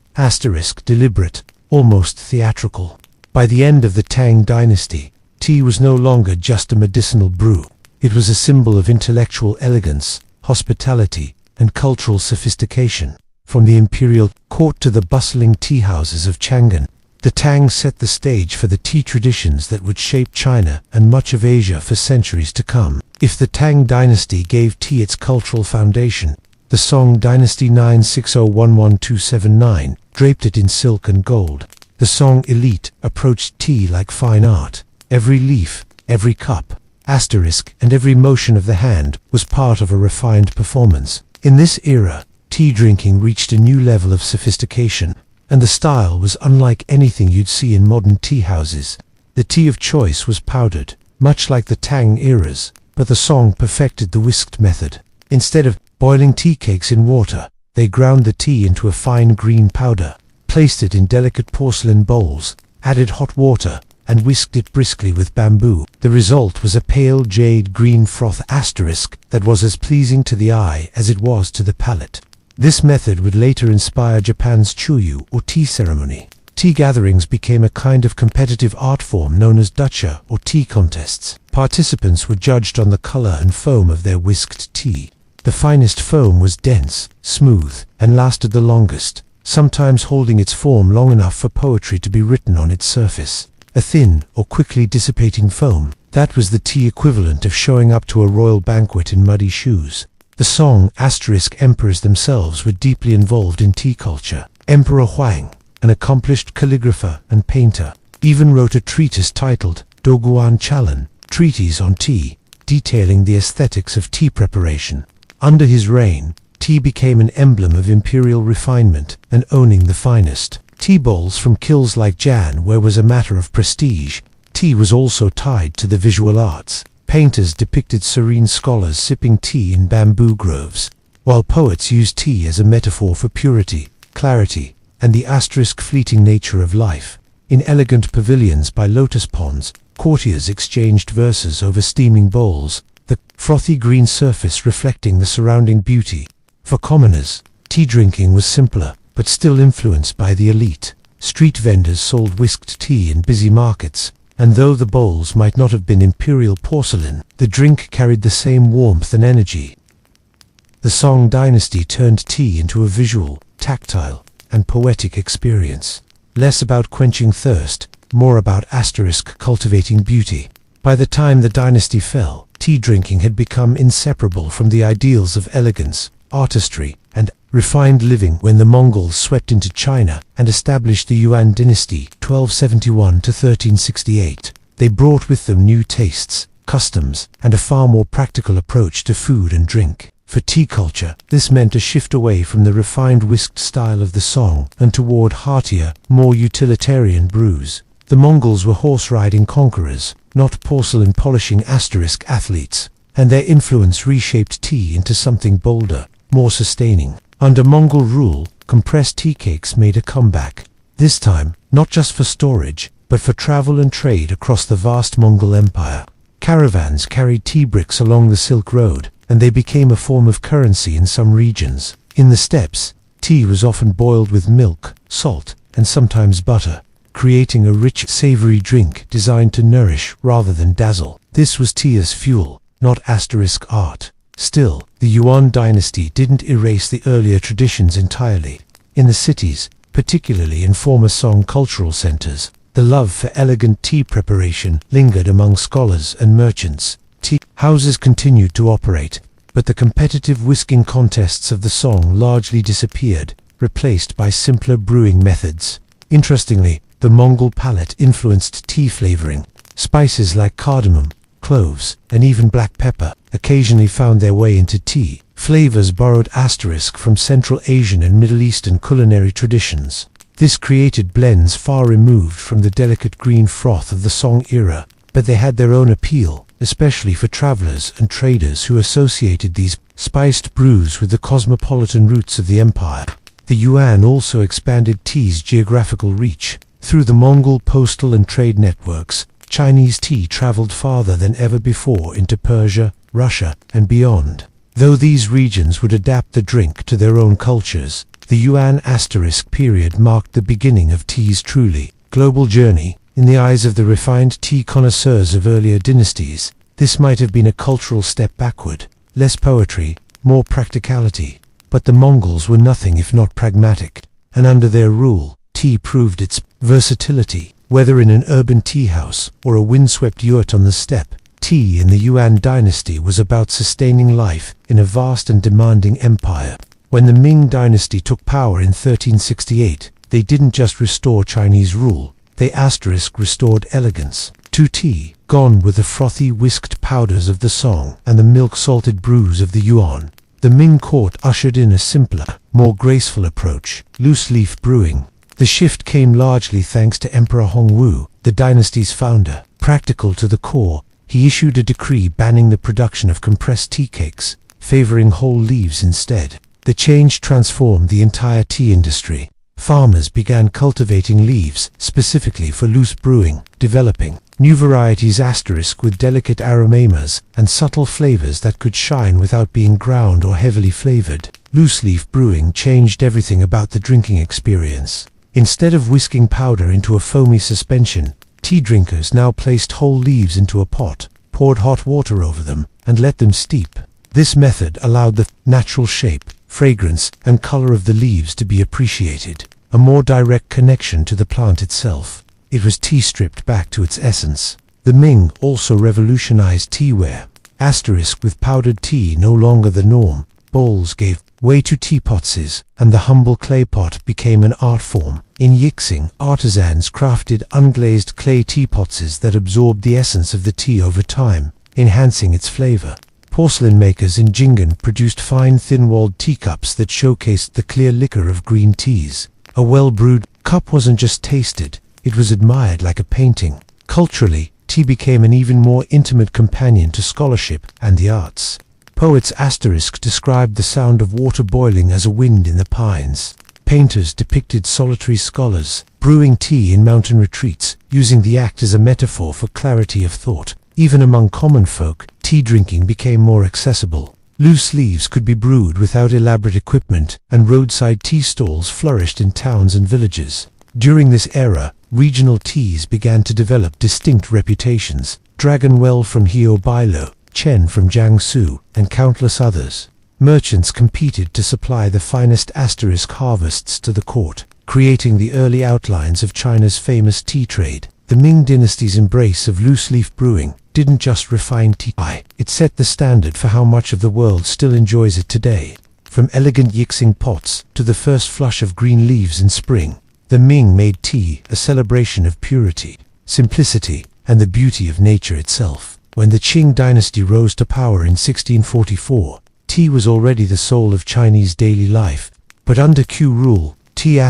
deliberate, almost theatrical. By the end of the Tang dynasty, tea was no longer just a medicinal brew. It was a symbol of intellectual elegance, hospitality, and cultural sophistication. From the imperial court to the bustling tea houses of Chang'an, the Tang set the stage for the tea traditions that would shape China and much of Asia for centuries to come. If the Tang dynasty gave tea its cultural foundation, the Song dynasty 960-11279 draped it in silk and gold. The Song elite approached tea like fine art. Every leaf, every cup, and every motion of the hand was part of a refined performance. In this era, tea drinking reached a new level of sophistication, and the style was unlike anything you'd see in modern tea houses. The tea of choice was powdered, much like the Tang eras, but the Song perfected the whisked method. Instead of boiling tea cakes in water, they ground the tea into a fine green powder, placed it in delicate porcelain bowls, added hot water, and whisked it briskly with bamboo. The result was a pale jade green froth that was as pleasing to the eye as it was to the palate. This method would later inspire Japan's chuyu, or tea ceremony. Tea gatherings became a kind of competitive art form known as dacha, or tea contests. Participants were judged on the color and foam of their whisked tea. The finest foam was dense, smooth, and lasted the longest. sometimes holding its form long enough for poetry to be written on its surface. A thin or quickly dissipating foam, that was the tea equivalent of showing up to a royal banquet in muddy shoes. The song * emperors themselves were deeply involved in tea culture. Emperor Huang, an accomplished calligrapher and painter, even wrote a treatise titled Doguan Chalan, Treatise on Tea, detailing the aesthetics of tea preparation. Under his reign, tea became an emblem of imperial refinement and owning the finest. Tea bowls from kilns like Janware was a matter of prestige. Tea was also tied to the visual arts. Painters depicted serene scholars sipping tea in bamboo groves, while poets used tea as a metaphor for purity, clarity, and the fleeting nature of life. In elegant pavilions by lotus ponds, courtiers exchanged verses over steaming bowls, the frothy green surface reflecting the surrounding beauty. For commoners, tea drinking was simpler, but still influenced by the elite. Street vendors sold whisked tea in busy markets, and though the bowls might not have been imperial porcelain, the drink carried the same warmth and energy. The Song dynasty turned tea into a visual, tactile, and poetic experience. Less about quenching thirst, more about cultivating beauty. By the time the dynasty fell, tea drinking had become inseparable from the ideals of elegance, artistry, and refined living. When the Mongols swept into China and established the Yuan dynasty 1271 to 1368, they brought with them new tastes, customs, and a far more practical approach to food and drink. For tea culture, this meant a shift away from the refined whisked style of the Song and toward heartier, more utilitarian brews. The Mongols were horse-riding conquerors, not porcelain-polishing athletes, and their influence reshaped tea into something bolder, more sustaining. Under Mongol rule, compressed tea cakes made a comeback. This time, not just for storage, but for travel and trade across the vast Mongol Empire. Caravans carried tea bricks along the Silk Road, and they became a form of currency in some regions. In the steppes, tea was often boiled with milk, salt, and sometimes butter, creating a rich, savory drink designed to nourish rather than dazzle. This was tea as fuel, not art. Still, the Yuan dynasty didn't erase the earlier traditions entirely. In the cities, particularly in former Song cultural centers, the love for elegant tea preparation lingered among scholars and merchants. Tea houses continued to operate, but the competitive whisking contests of the Song largely disappeared, replaced by simpler brewing methods. Interestingly, the Mongol palate influenced tea flavoring. Spices like cardamom, cloves, and even black pepper occasionally found their way into tea. Flavors borrowed from Central Asian and Middle Eastern culinary traditions. This created blends far removed from the delicate green froth of the Song era, but they had their own appeal, especially for travelers and traders who associated these spiced brews with the cosmopolitan roots of the empire. The Yuan also expanded tea's geographical reach. Through the Mongol postal and trade networks, Chinese tea traveled farther than ever before into Persia, Russia, and beyond. Though these regions would adapt the drink to their own cultures, the Yuan * period marked the beginning of tea's truly global journey. In the eyes of the refined tea connoisseurs of earlier dynasties, this might have been a cultural step backward, less poetry, more practicality. But the Mongols were nothing if not pragmatic, and under their rule, tea proved its versatility. Whether in an urban tea house or a windswept yurt on the steppe, tea in the Yuan dynasty was about sustaining life in a vast and demanding empire. When the Ming dynasty took power in 1368, they didn't just restore Chinese rule, they restored elegance. To tea, gone were the frothy whisked powders of the Song and the milk-salted brews of the Yuan. The Ming court ushered in a simpler, more graceful approach, loose-leaf brewing. The shift came largely thanks to Emperor Hongwu, the dynasty's founder. Practical to the core, he issued a decree banning the production of compressed tea cakes, favoring whole leaves instead. The change transformed the entire tea industry. Farmers began cultivating leaves specifically for loose brewing, developing new varieties with delicate aromas and subtle flavors that could shine without being ground or heavily flavored. Loose-leaf brewing changed everything about the drinking experience. Instead of whisking powder into a foamy suspension, tea drinkers now placed whole leaves into a pot, poured hot water over them, and let them steep. This method allowed the natural shape, fragrance, and color of the leaves to be appreciated. A more direct connection to the plant itself. It was tea stripped back to its essence. The Ming also revolutionized teaware. With powdered tea no longer the norm, bowls gave way to teapotses, and the humble clay pot became an art form. In Yixing, artisans crafted unglazed clay teapotses that absorbed the essence of the tea over time, enhancing its flavor. Porcelain makers in Jingen produced fine thin-walled teacups that showcased the clear liquor of green teas. A well-brewed cup wasn't just tasted, it was admired like a painting. Culturally, tea became an even more intimate companion to scholarship and the arts. Poets described the sound of water boiling as a wind in the pines. Painters depicted solitary scholars brewing tea in mountain retreats, using the act as a metaphor for clarity of thought. Even among common folk, tea drinking became more accessible. Loose leaves could be brewed without elaborate equipment, and roadside tea stalls flourished in towns and villages. During this era, regional teas began to develop distinct reputations. Dragon Well from Heobailo, Chen from Jiangsu, and countless others. Merchants competed to supply the finest harvests to the court, creating the early outlines of China's famous tea trade. The Ming dynasty's embrace of loose-leaf brewing didn't just refine tea, it set the standard for how much of the world still enjoys it today. From elegant Yixing pots to the first flush of green leaves in spring, the Ming made tea a celebration of purity, simplicity, and the beauty of nature itself. When the Qing dynasty rose to power in 1644, tea was already the soul of Chinese daily life, but under Qu rule, tea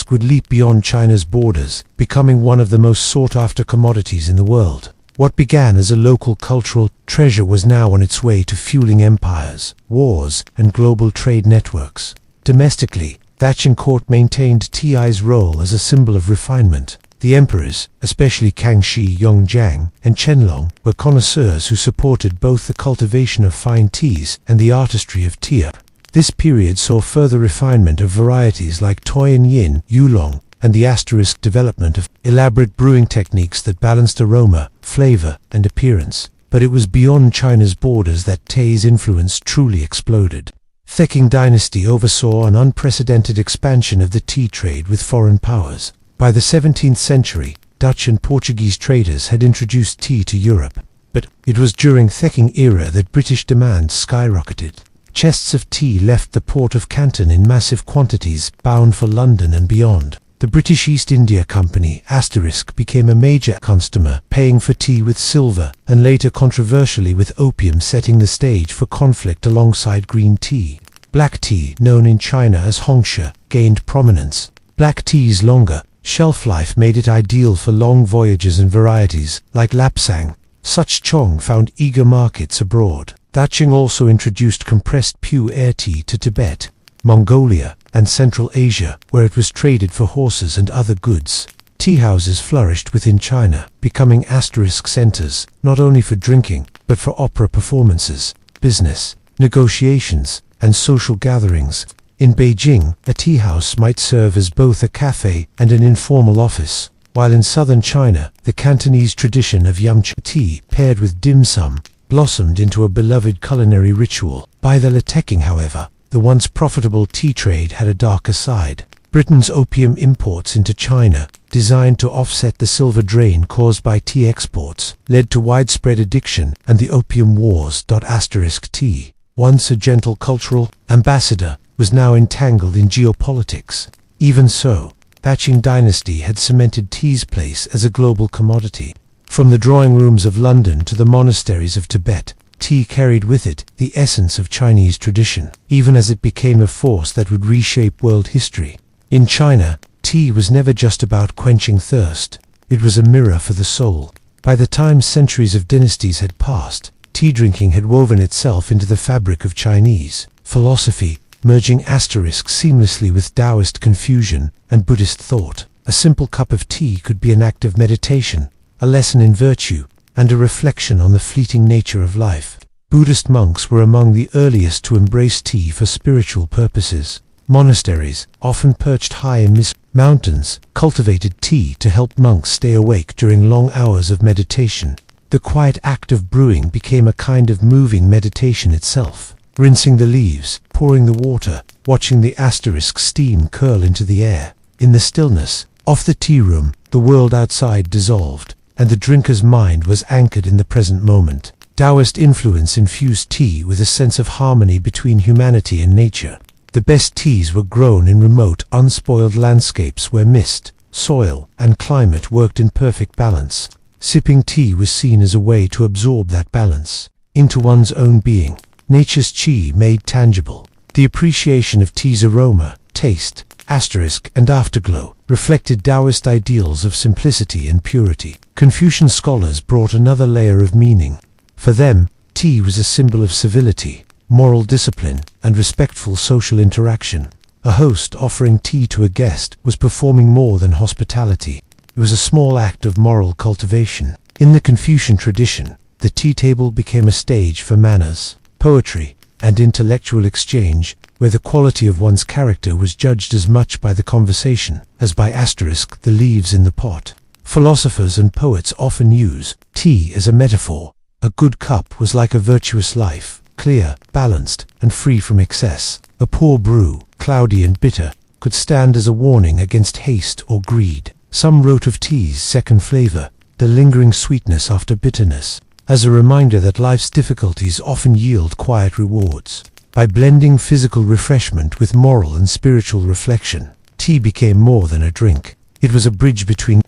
would leap beyond China's borders, becoming one of the most sought-after commodities in the world. What began as a local cultural treasure was now on its way to fueling empires, wars, and global trade networks. Domestically, Dacheng court maintained tea's role as a symbol of refinement. The emperors, especially Kangxi Yongjiang and Qianlong, were connoisseurs who supported both the cultivation of fine teas and the artistry of tea. This period saw further refinement of varieties like Toyin Yin, Yulong, and the development of elaborate brewing techniques that balanced aroma, flavor, and appearance. But it was beyond China's borders that tea's influence truly exploded. The Qing dynasty oversaw an unprecedented expansion of the tea trade with foreign powers. By the 17th century, Dutch and Portuguese traders had introduced tea to Europe, but it was during the Qing era that British demand skyrocketed. Chests of tea left the port of Canton in massive quantities, bound for London and beyond. The British East India Company became a major customer, paying for tea with silver, and later controversially with opium, setting the stage for conflict alongside green tea. Black tea, known in China as Hongsha, gained prominence. Black tea's longer shelf life made it ideal for long voyages, and varieties like Lapsang, such Chong, found eager markets abroad. Dacheng also introduced compressed pu'er tea to Tibet, Mongolia, and Central Asia, where it was traded for horses and other goods. Tea houses flourished within China, becoming centers, not only for drinking, but for opera performances, business, negotiations, and social gatherings. In Beijing, a tea house might serve as both a cafe and an informal office, while in southern China, the Cantonese tradition of yumcha tea, paired with dim sum, blossomed into a beloved culinary ritual. By the Qing, however, the once profitable tea trade had a darker side. Britain's opium imports into China, designed to offset the silver drain caused by tea exports, led to widespread addiction and the Opium Wars. Tea, once a gentle cultural ambassador, was now entangled in geopolitics. Even so, Qing dynasty had cemented tea's place as a global commodity. From the drawing rooms of London to the monasteries of Tibet, tea carried with it the essence of Chinese tradition, even as it became a force that would reshape world history. In China, tea was never just about quenching thirst. It was a mirror for the soul. By the time centuries of dynasties had passed, tea drinking had woven itself into the fabric of Chinese philosophy, merging seamlessly with Taoist Confucian and Buddhist thought. A simple cup of tea could be an act of meditation, a lesson in virtue, and a reflection on the fleeting nature of life. Buddhist monks were among the earliest to embrace tea for spiritual purposes. Monasteries, often perched high in mountains, cultivated tea to help monks stay awake during long hours of meditation. The quiet act of brewing became a kind of moving meditation itself. rinsing the leaves, pouring the water, watching the asterisk steam curl into the air. In the stillness of the tea room, the world outside dissolved, and the drinker's mind was anchored in the present moment. Taoist influence infused tea with a sense of harmony between humanity and nature. The best teas were grown in remote, unspoiled landscapes where mist, soil, and climate worked in perfect balance. Sipping tea was seen as a way to absorb that balance into one's own being. Nature's qi made tangible. The appreciation of tea's aroma, taste, asterisk, and afterglow reflected Taoist ideals of simplicity and purity. Confucian scholars brought another layer of meaning. For them, tea was a symbol of civility, moral discipline, and respectful social interaction. A host offering tea to a guest was performing more than hospitality. It was a small act of moral cultivation. In the Confucian tradition, the tea table became a stage for manners, poetry, and intellectual exchange, where the quality of one's character was judged as much by the conversation as by asterisk the leaves in the pot. Philosophers and poets often use tea as a metaphor. A good cup was like a virtuous life, clear, balanced, and free from excess. A poor brew, cloudy and bitter, could stand as a warning against haste or greed. Some wrote of tea's second flavor, the lingering sweetness after bitterness, as a reminder that life's difficulties often yield quiet rewards. By blending physical refreshment with moral and spiritual reflection, tea became more than a drink. It was a bridge between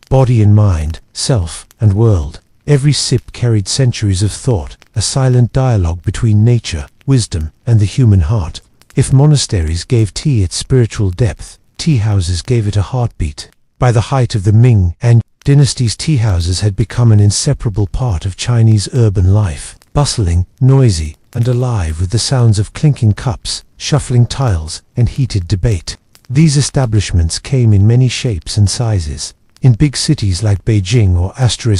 body and mind, self and world. Every sip carried centuries of thought, a silent dialogue between nature, wisdom, and the human heart. If monasteries gave tea its spiritual depth, tea houses gave it a heartbeat. By the height of the Ming and dynasties, tea houses had become an inseparable part of Chinese urban life, bustling, noisy, and alive with the sounds of clinking cups, shuffling tiles, and heated debate. These establishments came in many shapes and sizes. In big cities like Beijing or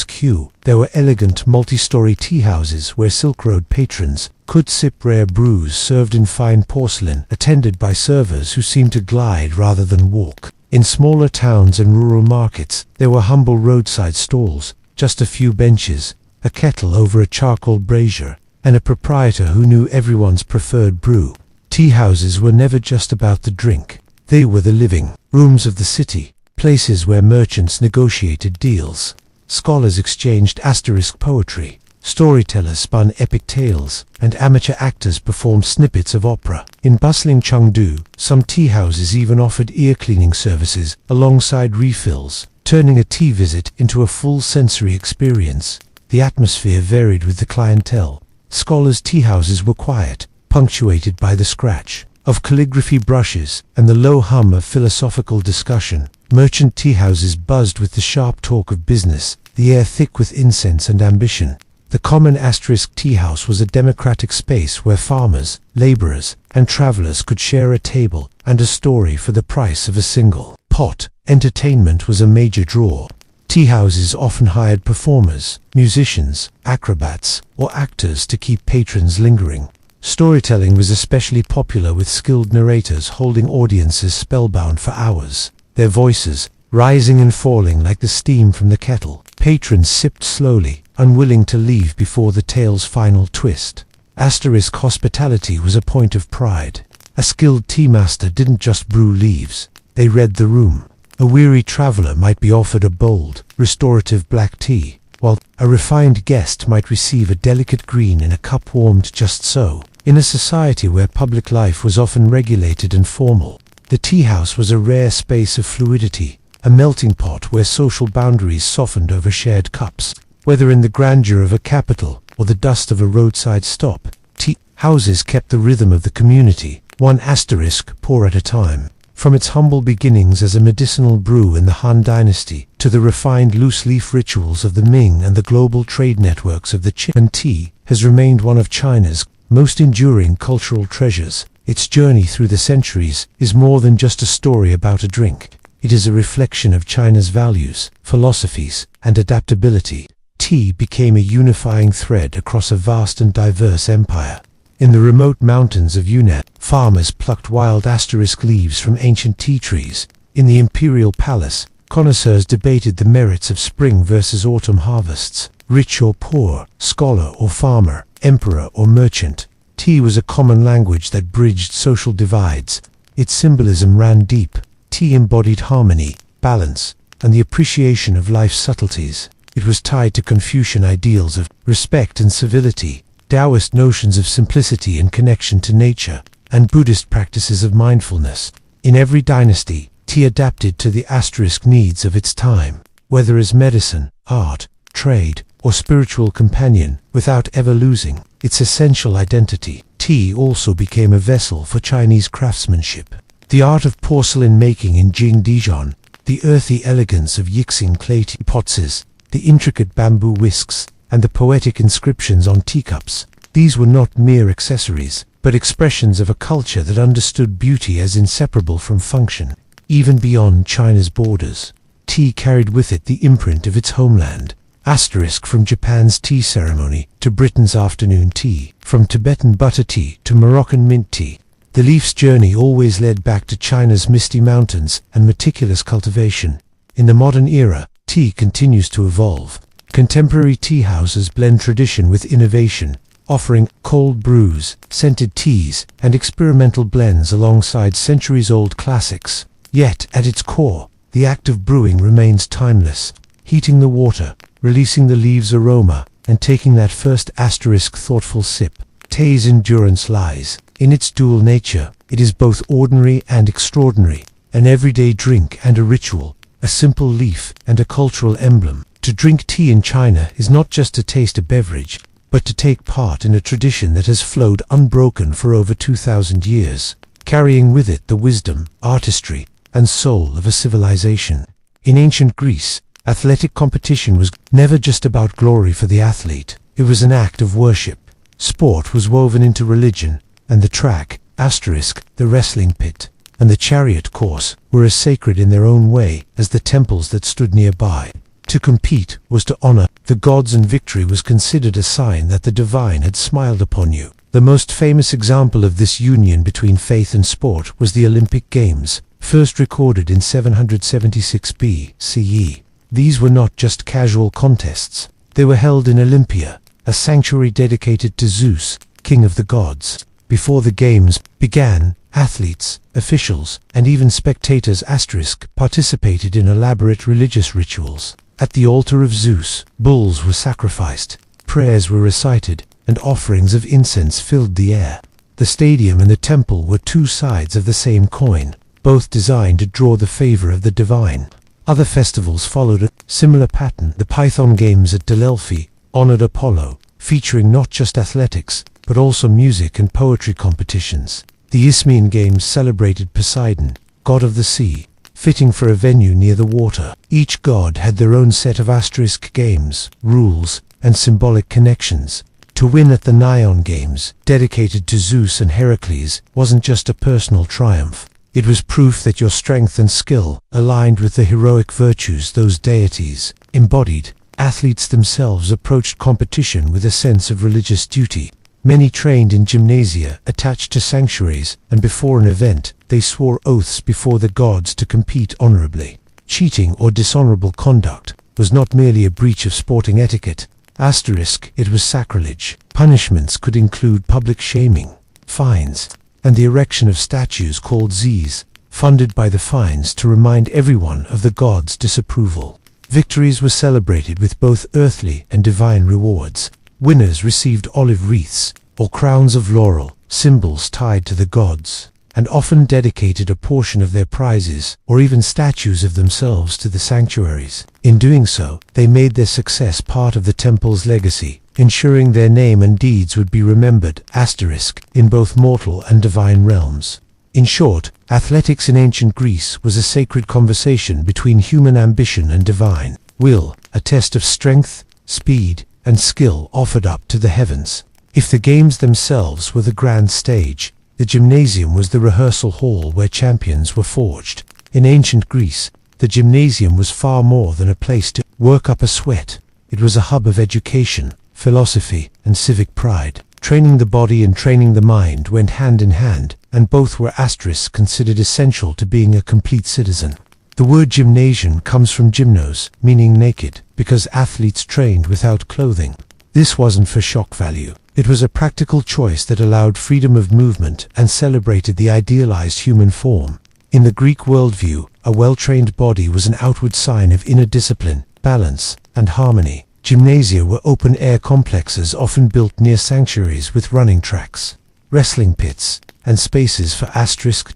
*Q, there were elegant multi-story tea houses where Silk Road patrons could sip rare brews served in fine porcelain, attended by servers who seemed to glide rather than walk. In smaller towns and rural markets, there were humble roadside stalls, just a few benches, a kettle over a charcoal brazier, and a proprietor who knew everyone's preferred brew. Tea houses were never just about the drink. They were the living rooms of the city, places where merchants negotiated deals, scholars exchanged asterisk poetry, storytellers spun epic tales, and amateur actors performed snippets of opera. In bustling Chengdu, some tea houses even offered ear-cleaning services alongside refills, turning a tea visit into a full sensory experience. The atmosphere varied with the clientele. Scholars' tea houses were quiet, punctuated by the scratch of calligraphy brushes and the low hum of philosophical discussion. Merchant tea houses buzzed with the sharp talk of business, the air thick with incense and ambition. The common asterisk tea house was a democratic space where farmers, laborers, and travelers could share a table and a story for the price of a single pot. Entertainment was a major draw. Tea houses often hired performers, musicians, acrobats, or actors to keep patrons lingering. Storytelling was especially popular, with skilled narrators holding audiences spellbound for hours, their voices rising and falling like the steam from the kettle. Patrons sipped slowly, unwilling to leave before the tale's final twist. Asterisk hospitality was a point of pride. A skilled tea master didn't just brew leaves, they read the room. A weary traveler might be offered a bold, restorative black tea, while a refined guest might receive a delicate green in a cup warmed just so. In a society where public life was often regulated and formal, the tea house was a rare space of fluidity, a melting pot where social boundaries softened over shared cups. Whether in the grandeur of a capital or the dust of a roadside stop, tea houses kept the rhythm of the community, one asterisk pour at a time. From its humble beginnings as a medicinal brew in the Han Dynasty to the refined loose-leaf rituals of the Ming and the global trade networks of the Qing, tea has remained one of China's most enduring cultural treasures. Its journey through the centuries is more than just a story about a drink. It is a reflection of China's values, philosophies, and adaptability. Tea became a unifying thread across a vast and diverse empire. In the remote mountains of Yunnan, farmers plucked wild asterisk leaves from ancient tea trees. In the imperial palace, Connoisseurs debated the merits of spring versus autumn harvests, rich or poor, scholar or farmer, emperor or merchant. Tea was a common language that bridged social divides. Its symbolism ran deep. Tea embodied harmony, balance, and the appreciation of life's subtleties. It was tied to Confucian ideals of respect and civility, Taoist notions of simplicity and connection to nature, and Buddhist practices of mindfulness. In every dynasty, tea adapted to the asterisk needs of its time, whether as medicine, art, trade, or spiritual companion, without ever losing its essential identity. Tea also became a vessel for Chinese craftsmanship. The art of porcelain making in Jingdijon, the earthy elegance of Yixing clay teapots, the intricate bamboo whisks, and the poetic inscriptions on teacups. These were not mere accessories, but expressions of a culture that understood beauty as inseparable from function. Even beyond China's borders, tea carried with it the imprint of its homeland. Asterisk from Japan's tea ceremony to Britain's afternoon tea, from Tibetan butter tea to Moroccan mint tea. The leaf's journey always led back to China's misty mountains and meticulous cultivation. In the modern era, tea continues to evolve. Contemporary tea houses blend tradition with innovation, offering cold brews, scented teas, and experimental blends alongside centuries-old classics. Yet, at its core, the act of brewing remains timeless. Heating the water, releasing the leaves' aroma, and taking that first asterisk thoughtful sip. Tea's endurance lies in its dual nature. It is both ordinary and extraordinary, an everyday drink and a ritual, a simple leaf and a cultural emblem. To drink tea in China is not just to taste a beverage, but to take part in a tradition that has flowed unbroken for over 2,000 years, carrying with it the wisdom, artistry, and soul of a civilization. In ancient Greece, athletic competition was never just about glory for the athlete. It was an act of worship. Sport was woven into religion, and the track, asterisk, the wrestling pit, and the chariot course were as sacred in their own way as the temples that stood nearby. To compete was to honor the gods, and victory was considered a sign that the divine had smiled upon you. The most famous example of this union between faith and sport was the Olympic Games, first recorded in 776 BCE. These were not just casual contests. They were held in Olympia, a sanctuary dedicated to Zeus, king of the gods. Before the games began, athletes, officials, and even spectators asterisk participated in elaborate religious rituals. At the altar of Zeus, bulls were sacrificed, prayers were recited, and offerings of incense filled the air. The stadium and the temple were two sides of the same coin, both designed to draw the favor of the divine. Other festivals followed a similar pattern. The Python Games at Delphi honored Apollo, featuring not just athletics, but also music and poetry competitions. The Isthmian Games celebrated Poseidon, god of the sea, fitting for a venue near the water. Each god had their own set of asterisk games, rules, and symbolic connections. To win at the Naion Games, dedicated to Zeus and Heracles, wasn't just a personal triumph. It was proof that your strength and skill aligned with the heroic virtues those deities embodied. Athletes themselves approached competition with a sense of religious duty. Many trained in gymnasia attached to sanctuaries, and before an event, they swore oaths before the gods to compete honorably. Cheating or dishonorable conduct was not merely a breach of sporting etiquette. Asterisk, it was sacrilege. Punishments could include public shaming, fines, and the erection of statues called zis, funded by the fines to remind everyone of the gods' disapproval. Victories were celebrated with both earthly and divine rewards. Winners received olive wreaths, or crowns of laurel, symbols tied to the gods, and often dedicated a portion of their prizes, or even statues of themselves, to the sanctuaries. In doing so, they made their success part of the temple's legacy, ensuring their name and deeds would be remembered asterisk in both mortal and divine realms. In short, athletics in ancient Greece was a sacred conversation between human ambition and divine will, a test of strength, speed, and skill offered up to the heavens. If the games themselves were the grand stage, the gymnasium was the rehearsal hall where champions were forged. In ancient Greece, the gymnasium was far more than a place to work up a sweat. It was a hub of education, philosophy, and civic pride. Training the body and training the mind went hand in hand, and both were asterisks considered essential to being a complete citizen. The word gymnasium comes from gymnos, meaning naked, because athletes trained without clothing. This wasn't for shock value. It was a practical choice that allowed freedom of movement and celebrated the idealized human form. In the Greek worldview, a well-trained body was an outward sign of inner discipline, balance, and harmony. Gymnasia were open-air complexes often built near sanctuaries with running tracks, wrestling pits, and spaces for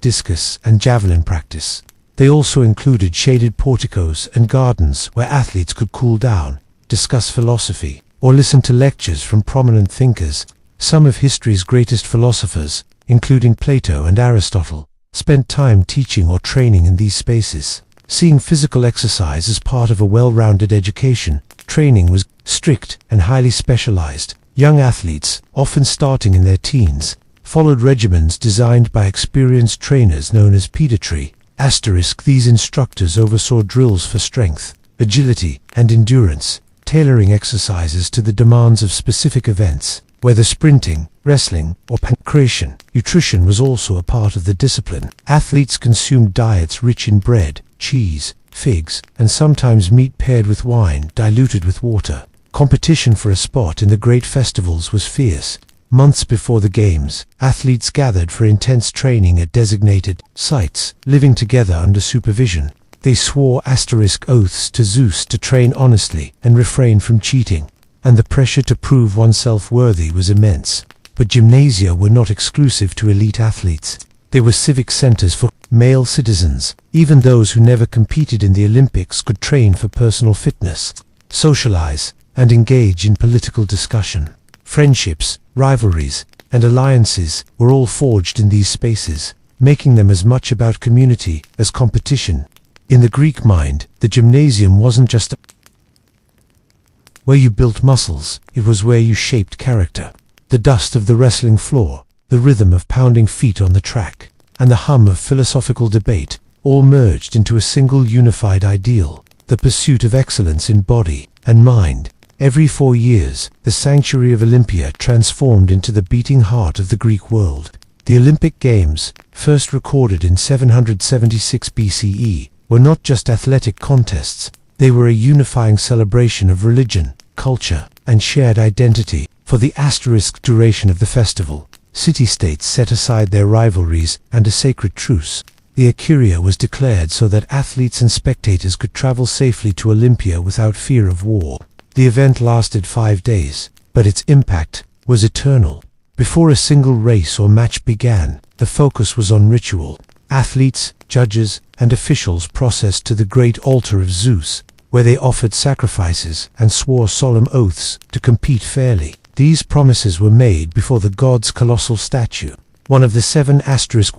discus and javelin practice. They also included shaded porticos and gardens where athletes could cool down, discuss philosophy, or listen to lectures from prominent thinkers. Some of history's greatest philosophers, including Plato and Aristotle, spent time teaching or training in these spaces. Seeing physical exercise as part of a well-rounded education, training was strict and highly specialized. Young athletes, often starting in their teens, followed regimens designed by experienced trainers known as pedantry. These instructors oversaw drills for strength, agility, and endurance, tailoring exercises to the demands of specific events, whether sprinting, wrestling, or pancration. Nutrition was also a part of the discipline. Athletes consumed diets rich in bread, cheese, figs, and sometimes meat paired with wine diluted with water. Competition for a spot in the great festivals was fierce. Months before the games, athletes gathered for intense training at designated sites, living together under supervision. They swore oaths to Zeus to train honestly and refrain from cheating, and the pressure to prove oneself worthy was immense. But gymnasia were not exclusive to elite athletes. They were civic centers for male citizens. Even those who never competed in the Olympics could train for personal fitness, socialize, and engage in political discussion. Friendships, rivalries, and alliances were all forged in these spaces, making them as much about community as competition. In the Greek mind, the gymnasium wasn't just where you built muscles, it was where you shaped character. The dust of the wrestling floor, the rhythm of pounding feet on the track, and the hum of philosophical debate all merged into a single unified ideal, the pursuit of excellence in body and mind. Every 4 years, the sanctuary of Olympia transformed into the beating heart of the Greek world. The Olympic Games, first recorded in 776 BCE, were not just athletic contests, they were a unifying celebration of religion, culture, and shared identity. For the duration of the festival, city-states set aside their rivalries and a sacred truce. The Acuria was declared so that athletes and spectators could travel safely to Olympia without fear of war. The event lasted 5 days, but its impact was eternal. Before a single race or match began, the focus was on ritual. Athletes, judges, and officials processed to the great altar of Zeus, where they offered sacrifices and swore solemn oaths to compete fairly. These promises were made before the god's colossal statue, one of the 7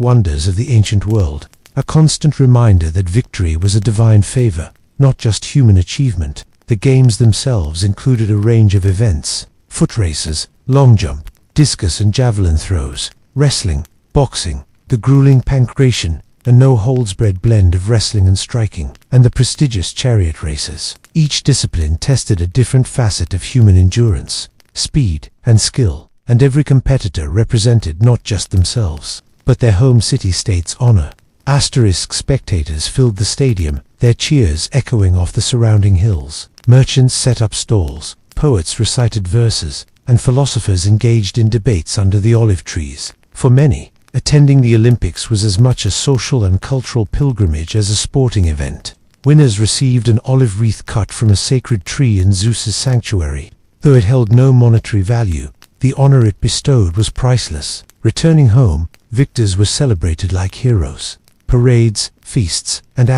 wonders of the ancient world, a constant reminder that victory was a divine favor, not just human achievement. The games themselves included a range of events: foot races, long jump, discus and javelin throws, wrestling, boxing, the grueling pancration, a no-holds-barred blend of wrestling and striking, and the prestigious chariot races. Each discipline tested a different facet of human endurance, speed, and skill, and every competitor represented not just themselves, but their home city-state's honor. Spectators filled the stadium, their cheers echoing off the surrounding hills. Merchants set up stalls, poets recited verses, and philosophers engaged in debates under the olive trees. For many, attending the Olympics was as much a social and cultural pilgrimage as a sporting event. Winners received an olive wreath cut from a sacred tree in Zeus's sanctuary. Though it held no monetary value, the honor it bestowed was priceless. Returning home, victors were celebrated like heroes. Parades, feasts, and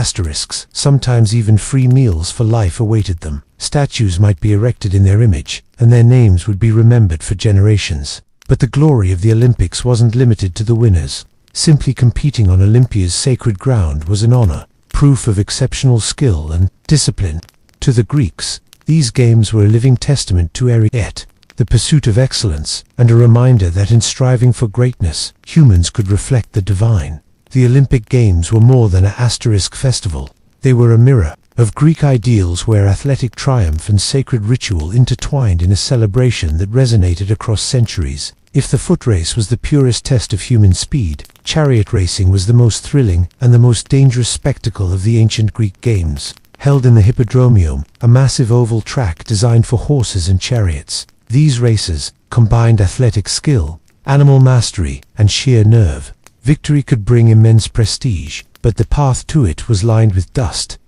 sometimes even free meals for life awaited them. Statues might be erected in their image, and their names would be remembered for generations. But the glory of the Olympics wasn't limited to the winners. Simply competing on Olympia's sacred ground was an honor, proof of exceptional skill and discipline. To the Greeks, these games were a living testament to the pursuit of excellence, and a reminder that in striving for greatness, humans could reflect the divine. The Olympic Games were more than a festival. They were a mirror, of Greek ideals where athletic triumph and sacred ritual intertwined in a celebration that resonated across centuries. If the foot race was the purest test of human speed, chariot racing was the most thrilling and the most dangerous spectacle of the ancient Greek games. Held in the Hippodromium, a massive oval track designed for horses and chariots, these races combined athletic skill, animal mastery, and sheer nerve. Victory could bring immense prestige, but the path to it was lined with dust,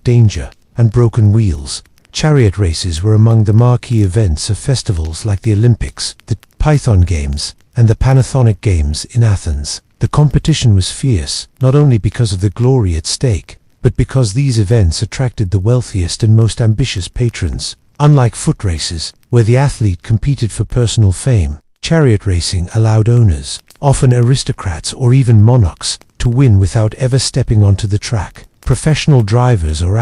danger, and broken wheels. Chariot races were among the marquee events of festivals like the Olympics, the Python Games, and the Panathenaic Games in Athens. The competition was fierce, not only because of the glory at stake, but because these events attracted the wealthiest and most ambitious patrons. Unlike foot races, where the athlete competed for personal fame, chariot racing allowed owners, often aristocrats or even monarchs, to win without ever stepping onto the track. Professional drivers or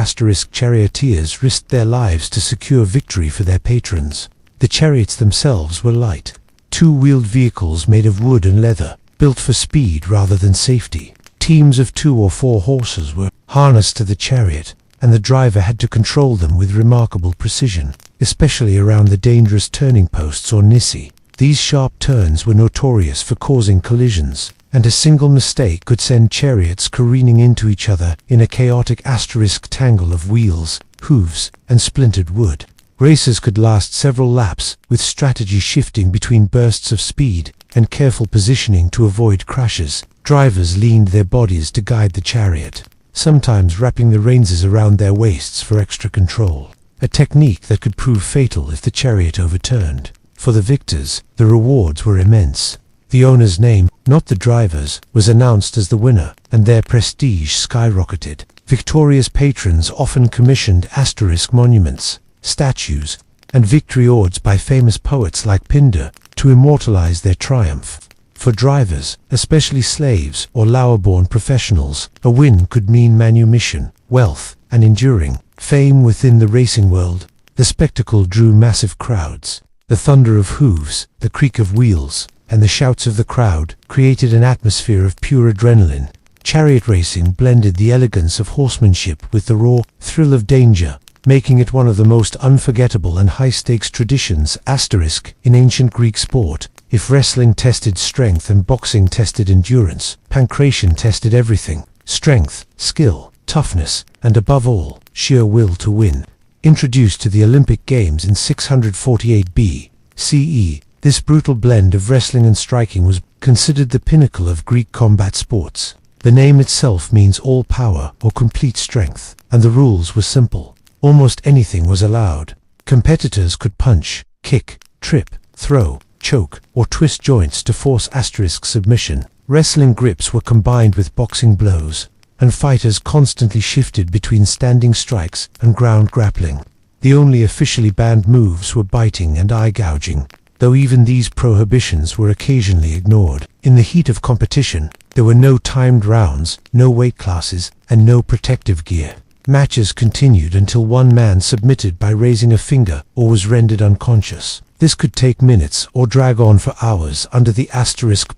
charioteers risked their lives to secure victory for their patrons. The chariots themselves were light, two-wheeled vehicles made of wood and leather, built for speed rather than safety. Teams of 2 or 4 horses were harnessed to the chariot, and the driver had to control them with remarkable precision, especially around the dangerous turning posts or nissi. These sharp turns were notorious for causing collisions, and a single mistake could send chariots careening into each other in a chaotic tangle of wheels, hooves, and splintered wood. Races could last several laps, with strategy shifting between bursts of speed and careful positioning to avoid crashes. Drivers leaned their bodies to guide the chariot, sometimes wrapping the reins around their waists for extra control, a technique that could prove fatal if the chariot overturned. For the victors, the rewards were immense. The owner's name, not the driver's, was announced as the winner, and their prestige skyrocketed. Victorious patrons often commissioned monuments, statues, and victory odes by famous poets like Pindar to immortalize their triumph. For drivers, especially slaves or lower-born professionals, a win could mean manumission, wealth, and enduring fame within the racing world. The spectacle drew massive crowds. The thunder of hooves, the creak of wheels, and the shouts of the crowd created an atmosphere of pure adrenaline. Chariot racing blended the elegance of horsemanship with the raw thrill of danger, making it one of the most unforgettable and high-stakes traditions. In ancient Greek sport, if wrestling tested strength and boxing tested endurance, pankration tested everything: strength, skill, toughness, and above all, sheer will to win. Introduced to the Olympic Games in 648 BCE, this brutal blend of wrestling and striking was considered the pinnacle of Greek combat sports. The name itself means all power or complete strength, and the rules were simple. Almost anything was allowed. Competitors could punch, kick, trip, throw, choke, or twist joints to force submission. Wrestling grips were combined with boxing blows, and fighters constantly shifted between standing strikes and ground grappling. The only officially banned moves were biting and eye gouging, though even these prohibitions were occasionally ignored. In the heat of competition, there were no timed rounds, no weight classes, and no protective gear. Matches continued until one man submitted by raising a finger or was rendered unconscious. This could take minutes or drag on for hours under the